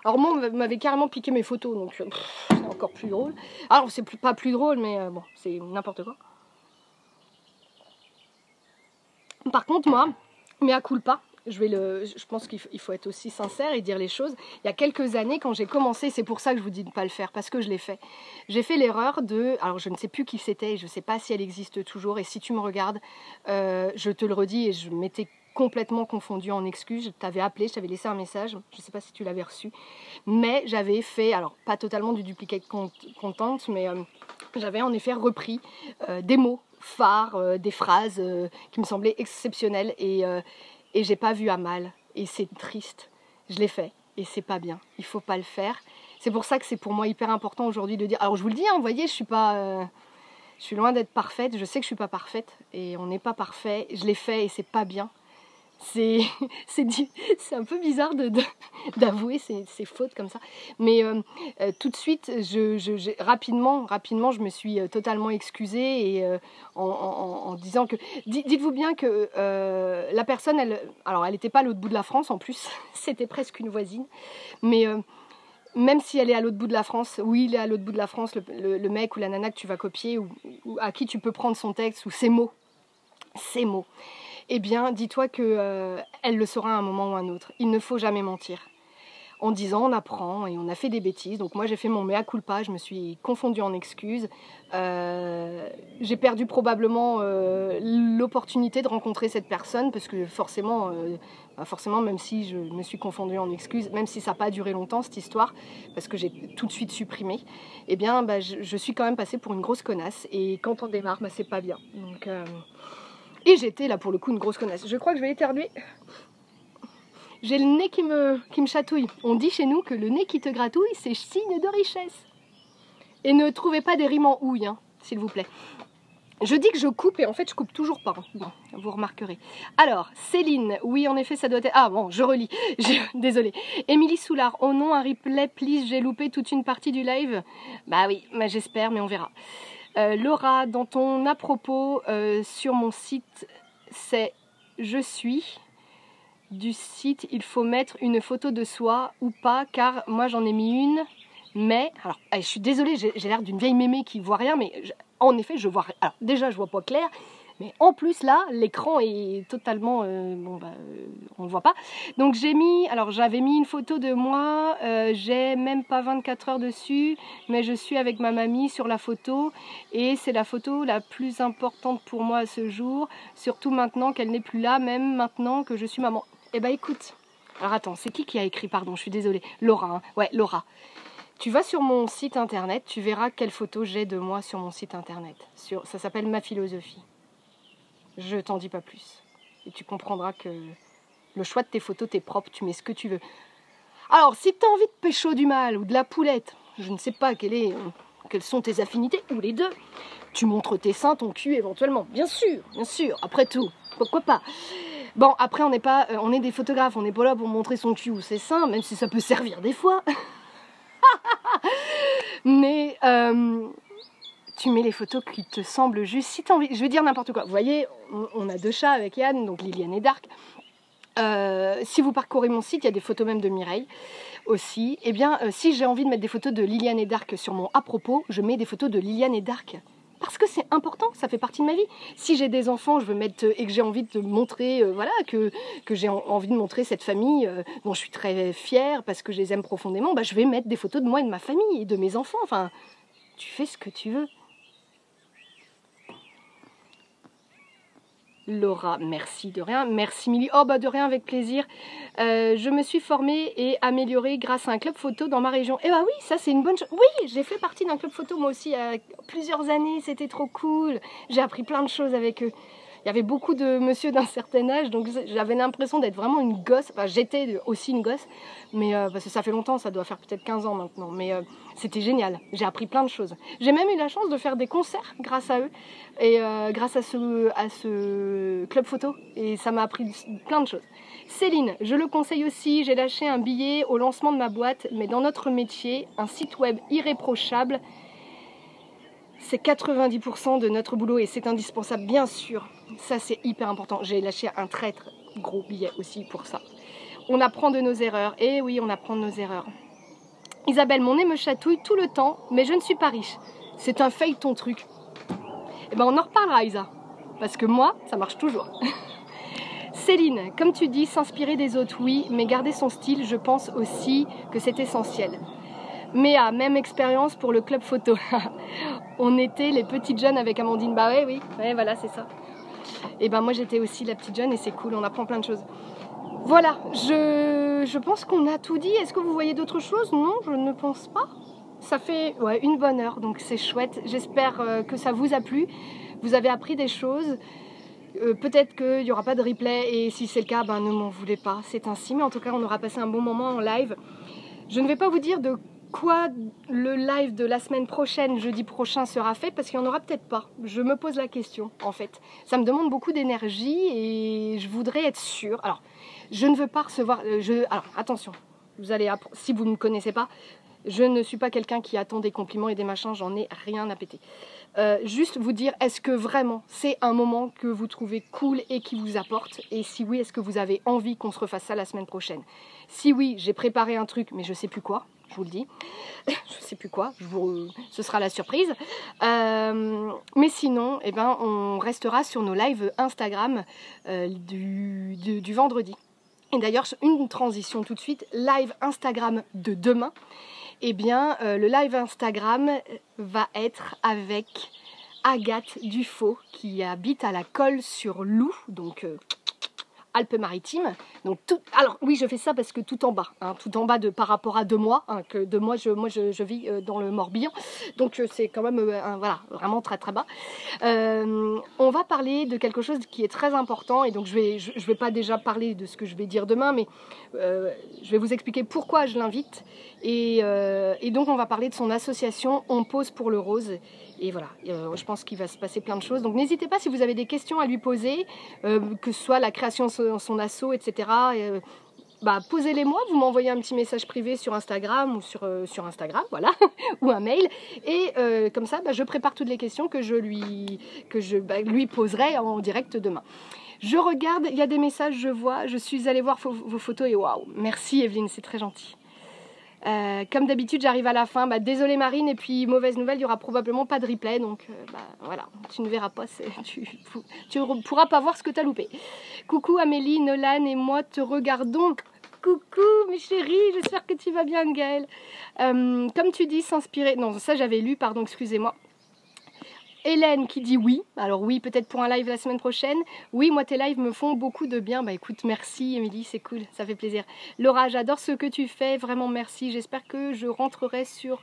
Alors moi, on m'avait carrément piqué mes photos, donc c'est encore plus drôle. Alors, c'est pas plus drôle, mais bon, c'est n'importe quoi. Par contre, moi, mea culpa, je pense qu'il faut être aussi sincère et dire les choses. Il y a quelques années, quand j'ai commencé, c'est pour ça que je vous dis de ne pas le faire, parce que je l'ai fait. J'ai fait l'erreur alors je ne sais plus qui c'était, et je ne sais pas si elle existe toujours, et si tu me regardes, je te le redis, et je m'étais complètement confondue en excuses. Je t'avais appelé, je t'avais laissé un message, je ne sais pas si tu l'avais reçu, mais j'avais fait, alors pas totalement du duplicate content, mais j'avais en effet repris des mots phares, des phrases qui me semblaient exceptionnelles et j'ai pas vu à mal et c'est triste. Je l'ai fait et c'est pas bien. Il faut pas le faire. C'est pour ça que c'est pour moi hyper important aujourd'hui de dire. Alors je vous le dis, hein, vous voyez, je suis loin d'être parfaite. Je sais que je suis pas parfaite et on n'est pas parfait. Je l'ai fait et c'est pas bien. C'est un peu bizarre d'avouer ces fautes comme ça. Mais tout de suite, rapidement, je me suis totalement excusée et, en disant que... Dites-vous bien que la personne, elle n'était pas à l'autre bout de la France en plus, c'était presque une voisine. Mais même si elle est à l'autre bout de la France, oui, il est à l'autre bout de la France, le mec ou la nana que tu vas copier ou à qui tu peux prendre son texte ou ses mots. Eh bien, dis-toi qu'elle le saura à un moment ou à un autre. Il ne faut jamais mentir. En disant, on apprend et on a fait des bêtises. Donc moi, j'ai fait mon mea culpa, je me suis confondue en excuses. J'ai perdu probablement l'opportunité de rencontrer cette personne parce que forcément, même si je me suis confondue en excuses, même si ça n'a pas duré longtemps cette histoire, parce que j'ai tout de suite supprimé, eh bien, je suis quand même passée pour une grosse connasse. Et quand on démarre, c'est pas bien. Donc... Et j'étais là pour le coup une grosse connasse. Je crois que je vais éternuer. J'ai le nez qui me chatouille. On dit chez nous que le nez qui te gratouille, c'est signe de richesse. Et ne trouvez pas des rimes en houille, hein, s'il vous plaît. Je dis que je coupe et en fait je coupe toujours pas. Bon, vous remarquerez. Alors, Céline, oui en effet ça doit être... Ah bon, je relis. Désolée. Émilie Soulard, oh non, un replay, please, j'ai loupé toute une partie du live. Bah oui, j'espère, mais on verra. Laura, dans ton à propos sur mon site, c'est je suis du site, il faut mettre une photo de soi ou pas, car moi j'en ai mis une, mais alors je suis désolée, j'ai l'air d'une vieille mémé qui voit rien, mais en effet je vois rien. Alors déjà je vois pas clair, mais en plus là l'écran est totalement on ne voit pas. Donc j'avais mis une photo de moi, j'ai même pas 24 heures dessus, mais je suis avec ma mamie sur la photo et c'est la photo la plus importante pour moi à ce jour, surtout maintenant qu'elle n'est plus là, même maintenant que je suis maman. Eh ben écoute, alors attends, c'est qui a écrit, pardon, je suis désolée, Laura, hein. Ouais, Laura. Tu vas sur mon site internet, tu verras quelle photo j'ai de moi sur mon site internet. Ça s'appelle Ma Philosophie. Je t'en dis pas plus. Et tu comprendras que le choix de tes photos, t'es propre, tu mets ce que tu veux. Alors, si tu as envie de pécho du mâle ou de la poulette, je ne sais pas quelles sont tes affinités, ou les deux, tu montres tes seins, ton cul éventuellement. Bien sûr, après tout, pourquoi pas. Bon, après, on est des photographes, on n'est pas là pour montrer son cul ou ses seins, même si ça peut servir des fois. Mais tu mets les photos qui te semblent juste. Si tu as envie, je vais dire n'importe quoi. Vous voyez, on a deux chats avec Yann, donc Liliane et Dark. Si vous parcourez mon site, il y a des photos même de Mireille aussi. Eh bien, si j'ai envie de mettre des photos de Liliane et Dark sur mon à propos, je mets des photos de Liliane et Dark. Parce que c'est important, ça fait partie de ma vie. Si j'ai des enfants, je veux mettre et que j'ai envie de montrer, voilà, que j'ai envie de montrer cette famille dont je suis très fière parce que je les aime profondément, bah, je vais mettre des photos de moi et de ma famille et de mes enfants. Enfin, tu fais ce que tu veux. Laura, merci de rien. Merci Milly. Oh bah de rien, avec plaisir. Je me suis formée et améliorée grâce à un club photo dans ma région. Eh bah oui, ça c'est une bonne chose. Oui, j'ai fait partie d'un club photo moi aussi il y a plusieurs années. C'était trop cool. J'ai appris plein de choses avec eux. Il y avait beaucoup de monsieur d'un certain âge, donc j'avais l'impression d'être vraiment une gosse. Enfin, j'étais aussi une gosse, mais parce que ça fait longtemps, ça doit faire peut-être 15 ans maintenant. Mais c'était génial, j'ai appris plein de choses. J'ai même eu la chance de faire des concerts grâce à eux, et grâce à ce club photo, et ça m'a appris plein de choses. Céline, je le conseille aussi, j'ai lâché un billet au lancement de ma boîte, mais dans notre métier, un site web irréprochable, c'est 90% de notre boulot et c'est indispensable, bien sûr. Ça, c'est hyper important. J'ai lâché un très gros billet aussi pour ça. On apprend de nos erreurs. Et oui, on apprend de nos erreurs. Isabelle, mon nez me chatouille tout le temps, mais je ne suis pas riche. C'est un fake ton truc. Eh ben, on en reparlera, Isa. Parce que moi, ça marche toujours. Céline, comme tu dis, s'inspirer des autres, oui, mais garder son style, je pense aussi que c'est essentiel. Mais à même expérience pour le club photo. On était les petites jeunes avec Amandine. Bah ouais, oui, ouais, voilà, c'est ça. Et ben moi j'étais aussi la petite jeune et c'est cool, on apprend plein de choses. Voilà, je pense qu'on a tout dit. Est-ce que vous voyez d'autres choses? Non, je ne pense pas. Ça fait une bonne heure, donc c'est chouette. J'espère que ça vous a plu. Vous avez appris des choses. Peut-être qu'il n'y aura pas de replay et si c'est le cas, ben ne m'en voulez pas. C'est ainsi, mais en tout cas on aura passé un bon moment en live. Je ne vais pas vous dire de quoi le live de la semaine prochaine, jeudi prochain, sera fait, parce qu'il n'y en aura peut-être pas. Je me pose la question, en fait. Ça me demande beaucoup d'énergie et je voudrais être sûre. Alors, je ne veux pas recevoir... alors, attention, si vous ne me connaissez pas, je ne suis pas quelqu'un qui attend des compliments et des machins, j'en ai rien à péter. Juste vous dire, est-ce que vraiment c'est un moment que vous trouvez cool et qui vous apporte? Et si oui, est-ce que vous avez envie qu'on se refasse ça la semaine prochaine? Si oui, j'ai préparé un truc, mais je sais plus quoi, je vous le dis. Je sais plus quoi, ce sera la surprise. Mais sinon, eh ben, on restera sur nos lives Instagram du vendredi. Et d'ailleurs, une transition tout de suite, live Instagram de demain. Eh bien, le live Instagram va être avec Agathe Dufaux qui habite à la Colle-sur-Loup, donc Alpes-Maritimes. Donc alors oui, je fais ça parce que tout en bas, tout en bas par rapport à 2 mois, que 2 mois, je vis dans le Morbihan, donc c'est quand même voilà, vraiment très bas. On va parler de quelque chose qui est très important et donc je vais pas déjà parler de ce que je vais dire demain, mais je vais vous expliquer pourquoi je l'invite et donc on va parler de son association On Pose pour le Rose. Et voilà, je pense qu'il va se passer plein de choses. Donc n'hésitez pas si vous avez des questions à lui poser, que ce soit la création de son asso, etc. Posez-les moi, vous m'envoyez un petit message privé sur Instagram ou sur Instagram, voilà, ou un mail. Et comme ça, je prépare toutes les questions que je lui poserai en direct demain. Je regarde, il y a des messages, je vois, je suis allée voir vos photos et waouh, merci Evelyne, c'est très gentil. Comme d'habitude, j'arrive à la fin. Désolée Marine, et puis mauvaise nouvelle, il n'y aura probablement pas de replay, donc voilà, tu ne verras pas, tu pourras pas voir ce que tu as loupé. Coucou Amélie, Nolan et moi te regardons. Coucou mes chéris, j'espère que tu vas bien Gaëlle. Comme tu dis, s'inspirer... Non, ça j'avais lu, pardon, excusez-moi. Hélène qui dit oui, alors oui, peut-être pour un live la semaine prochaine. Oui, moi tes lives me font beaucoup de bien. Écoute, merci Émilie, c'est cool, ça fait plaisir. Laura, j'adore ce que tu fais, vraiment merci. J'espère que je rentrerai sur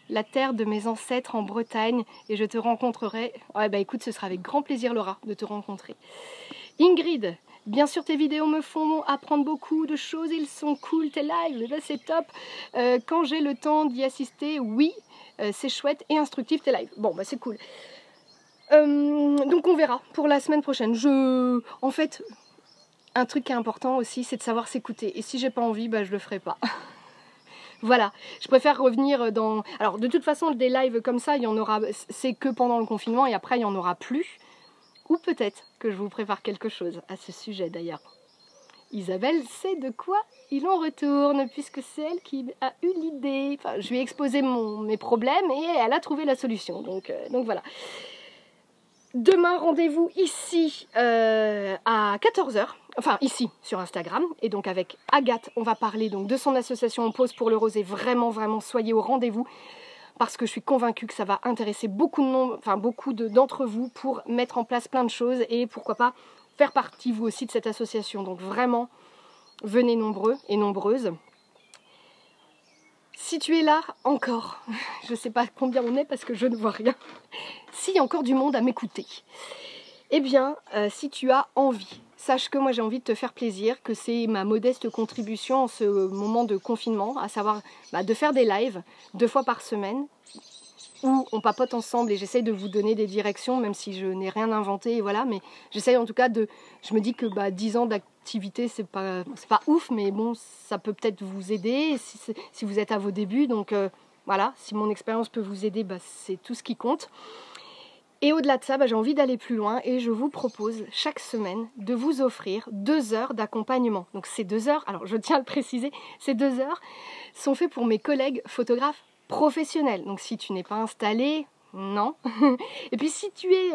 la terre de mes ancêtres en Bretagne et je te rencontrerai. Ouais, écoute, ce sera avec grand plaisir Laura de te rencontrer. Ingrid, bien sûr tes vidéos me font apprendre beaucoup de choses, ils sont cool tes lives, c'est top. Quand j'ai le temps d'y assister, oui. C'est chouette et instructif tes lives. Bon, c'est cool. Donc on verra pour la semaine prochaine. En fait, un truc qui est important aussi, c'est de savoir s'écouter. Et si j'ai pas envie, je le ferai pas. Voilà, je préfère revenir dans... Alors de toute façon, des lives comme ça, il y en aura... C'est que pendant le confinement et après, il n'y en aura plus. Ou peut-être que je vous prépare quelque chose à ce sujet d'ailleurs. Isabelle sait de quoi il en retourne, puisque c'est elle qui a eu l'idée. Enfin, je lui ai exposé mes problèmes et elle a trouvé la solution. Donc voilà. Demain, rendez-vous ici à 14 h. Enfin, ici, sur Instagram. Et donc avec Agathe, on va parler donc de son association On Pause pour le Rosé. Vraiment, vraiment, soyez au rendez-vous. Parce que je suis convaincue que ça va intéresser beaucoup d'entre vous pour mettre en place plein de choses. Et pourquoi pas faire partie, vous aussi, de cette association. Donc vraiment, venez nombreux et nombreuses. Si tu es là, encore, je ne sais pas combien on est parce que je ne vois rien, s'il y a encore du monde à m'écouter, eh bien, si tu as envie, sache que moi j'ai envie de te faire plaisir, que c'est ma modeste contribution en ce moment de confinement, à savoir de faire des lives 2 fois par semaine, où on papote ensemble et j'essaye de vous donner des directions, même si je n'ai rien inventé, et voilà, mais j'essaye en tout cas je me dis que 10 ans d'activité, c'est pas ouf, mais bon, ça peut peut-être vous aider si vous êtes à vos débuts, donc voilà, si mon expérience peut vous aider, c'est tout ce qui compte. Et au-delà de ça, j'ai envie d'aller plus loin et je vous propose chaque semaine de vous offrir 2 heures d'accompagnement. Donc ces 2 heures, alors je tiens à le préciser, ces 2 heures sont faites pour mes collègues photographes professionnels. Donc si tu n'es pas installé, non. Et puis si tu es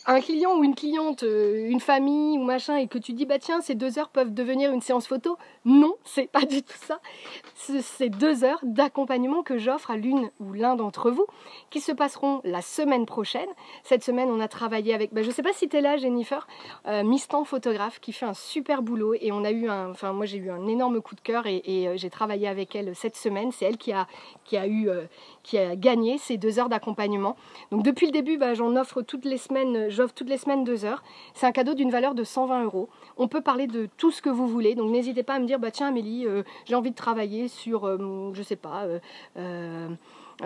un client ou une cliente, une famille ou machin, et que tu dis tiens, ces 2 heures peuvent devenir une séance photo, non, c'est pas du tout ça. C'est 2 heures d'accompagnement que j'offre à l'une ou l'un d'entre vous, qui se passeront la semaine prochaine. Cette semaine, on a travaillé avec, je sais pas si tu es là, Jennifer, Mistan photographe, qui fait un super boulot, et on a eu moi j'ai eu un énorme coup de cœur, et j'ai travaillé avec elle cette semaine. C'est elle qui a gagné ces 2 heures d'accompagnement. Donc depuis le début, j'offre toutes les semaines 2 heures. C'est un cadeau d'une valeur de 120 €. On peut parler de tout ce que vous voulez, donc n'hésitez pas à me dire tiens Amélie, j'ai envie de travailler sur, je sais pas,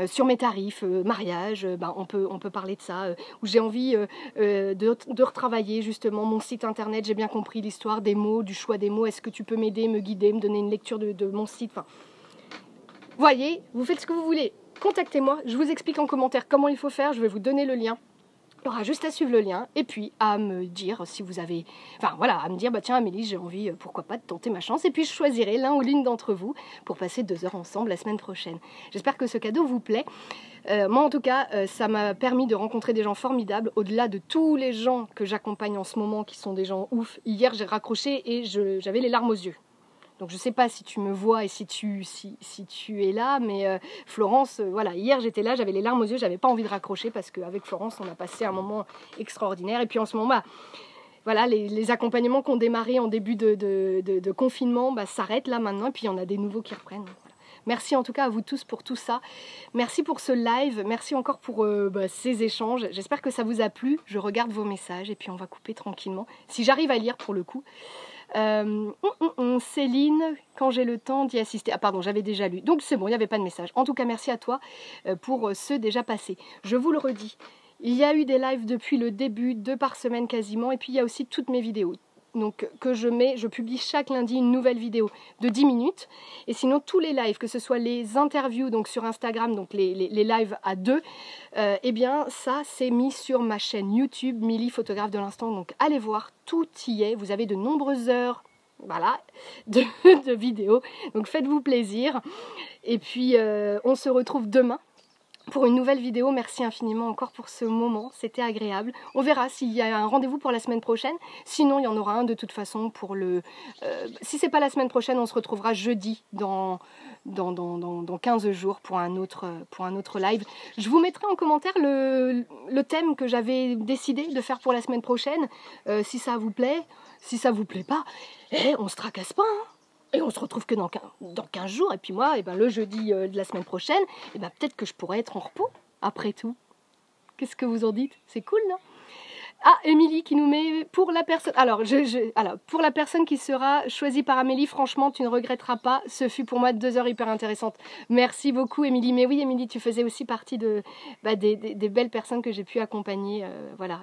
sur mes tarifs, mariage, on peut parler de ça, ou j'ai envie de retravailler justement mon site internet, j'ai bien compris l'histoire des mots, du choix des mots, est-ce que tu peux m'aider, me guider, me donner une lecture de mon site, voyez, vous faites ce que vous voulez. Contactez-moi, je vous explique en commentaire comment il faut faire, je vais vous donner le lien. Il y aura juste à suivre le lien et puis à me dire si vous avez... à me dire, tiens Amélie, j'ai envie, pourquoi pas, de tenter ma chance. Et puis je choisirai l'un ou l'une d'entre vous pour passer 2 heures ensemble la semaine prochaine. J'espère que ce cadeau vous plaît. Moi en tout cas, ça m'a permis de rencontrer des gens formidables, au-delà de tous les gens que j'accompagne en ce moment, qui sont des gens ouf. Hier j'ai raccroché et j'avais les larmes aux yeux. Donc je ne sais pas si tu me vois et si tu es là, mais Florence, voilà, hier j'étais là, j'avais les larmes aux yeux, j'avais pas envie de raccrocher parce qu'avec Florence on a passé un moment extraordinaire. Et puis en ce moment, voilà, les accompagnements qui ont démarré en début de confinement s'arrêtent là maintenant, et puis il y en a des nouveaux qui reprennent. Voilà. Merci en tout cas à vous tous pour tout ça. Merci pour ce live, merci encore pour ces échanges. J'espère que ça vous a plu. Je regarde vos messages et puis on va couper tranquillement, si j'arrive à lire pour le coup. Céline, quand j'ai le temps d'y assister. Ah pardon, j'avais déjà lu. Donc c'est bon, il n'y avait pas de message. En tout cas, merci à toi pour ceux déjà passés. Je vous le redis, il y a eu des lives depuis le début, 2 par semaine quasiment. Et puis il y a aussi toutes mes vidéos. Donc je publie chaque lundi une nouvelle vidéo de 10 minutes. Et sinon tous les lives, que ce soit les interviews donc sur Instagram, donc les lives à 2, eh bien ça c'est mis sur ma chaîne YouTube, Milly photographe de l'instant. Donc allez voir, tout y est. Vous avez de nombreuses heures de vidéos. Donc faites-vous plaisir. Et puis on se retrouve demain pour une nouvelle vidéo. Merci infiniment encore pour ce moment, c'était agréable. On verra s'il y a un rendez-vous pour la semaine prochaine, sinon il y en aura un de toute façon pour le... si c'est pas la semaine prochaine, on se retrouvera jeudi dans 15 jours pour un autre live. Je vous mettrai en commentaire le thème que j'avais décidé de faire pour la semaine prochaine, si ça vous plaît. Si ça vous plaît pas, on se tracasse pas, hein. Et on se retrouve que dans 15 jours. Et puis moi, le jeudi de la semaine prochaine, peut-être que je pourrais être en repos, après tout. Qu'est-ce que vous en dites? C'est cool, non? Ah, Émilie qui nous met pour la personne... Alors, pour la personne qui sera choisie par Amélie, franchement, tu ne regretteras pas. Ce fut pour moi 2 heures hyper intéressantes. Merci beaucoup, Émilie. Mais oui, Émilie, tu faisais aussi partie des belles personnes que j'ai pu accompagner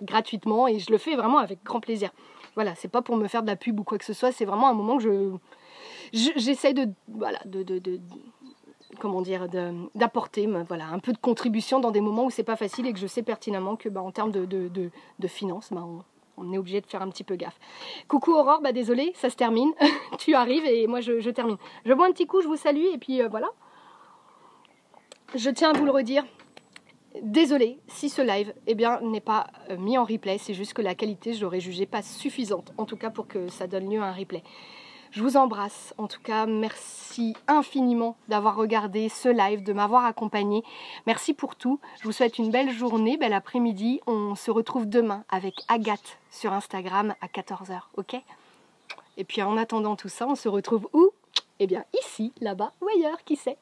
gratuitement. Et je le fais vraiment avec grand plaisir. Voilà, c'est pas pour me faire de la pub ou quoi que ce soit. C'est vraiment un moment que j'essaie d'apporter un peu de contribution dans des moments où c'est pas facile et que je sais pertinemment que en termes de finances, on est obligé de faire un petit peu gaffe. Coucou Aurore, bah désolée, ça se termine. Tu arrives et moi je termine. Je bois un petit coup, je vous salue et puis voilà. Je tiens à vous le redire. Désolée si ce live n'est pas mis en replay, c'est juste que la qualité, je l'aurais jugée pas suffisante, en tout cas pour que ça donne lieu à un replay. Je vous embrasse, en tout cas merci infiniment d'avoir regardé ce live, de m'avoir accompagné. Merci pour tout, je vous souhaite une belle journée, bel après-midi. On se retrouve demain avec Agathe sur Instagram à 14 h, ok? Et puis en attendant tout ça, on se retrouve où? Eh bien ici, là-bas ou ailleurs, qui sait?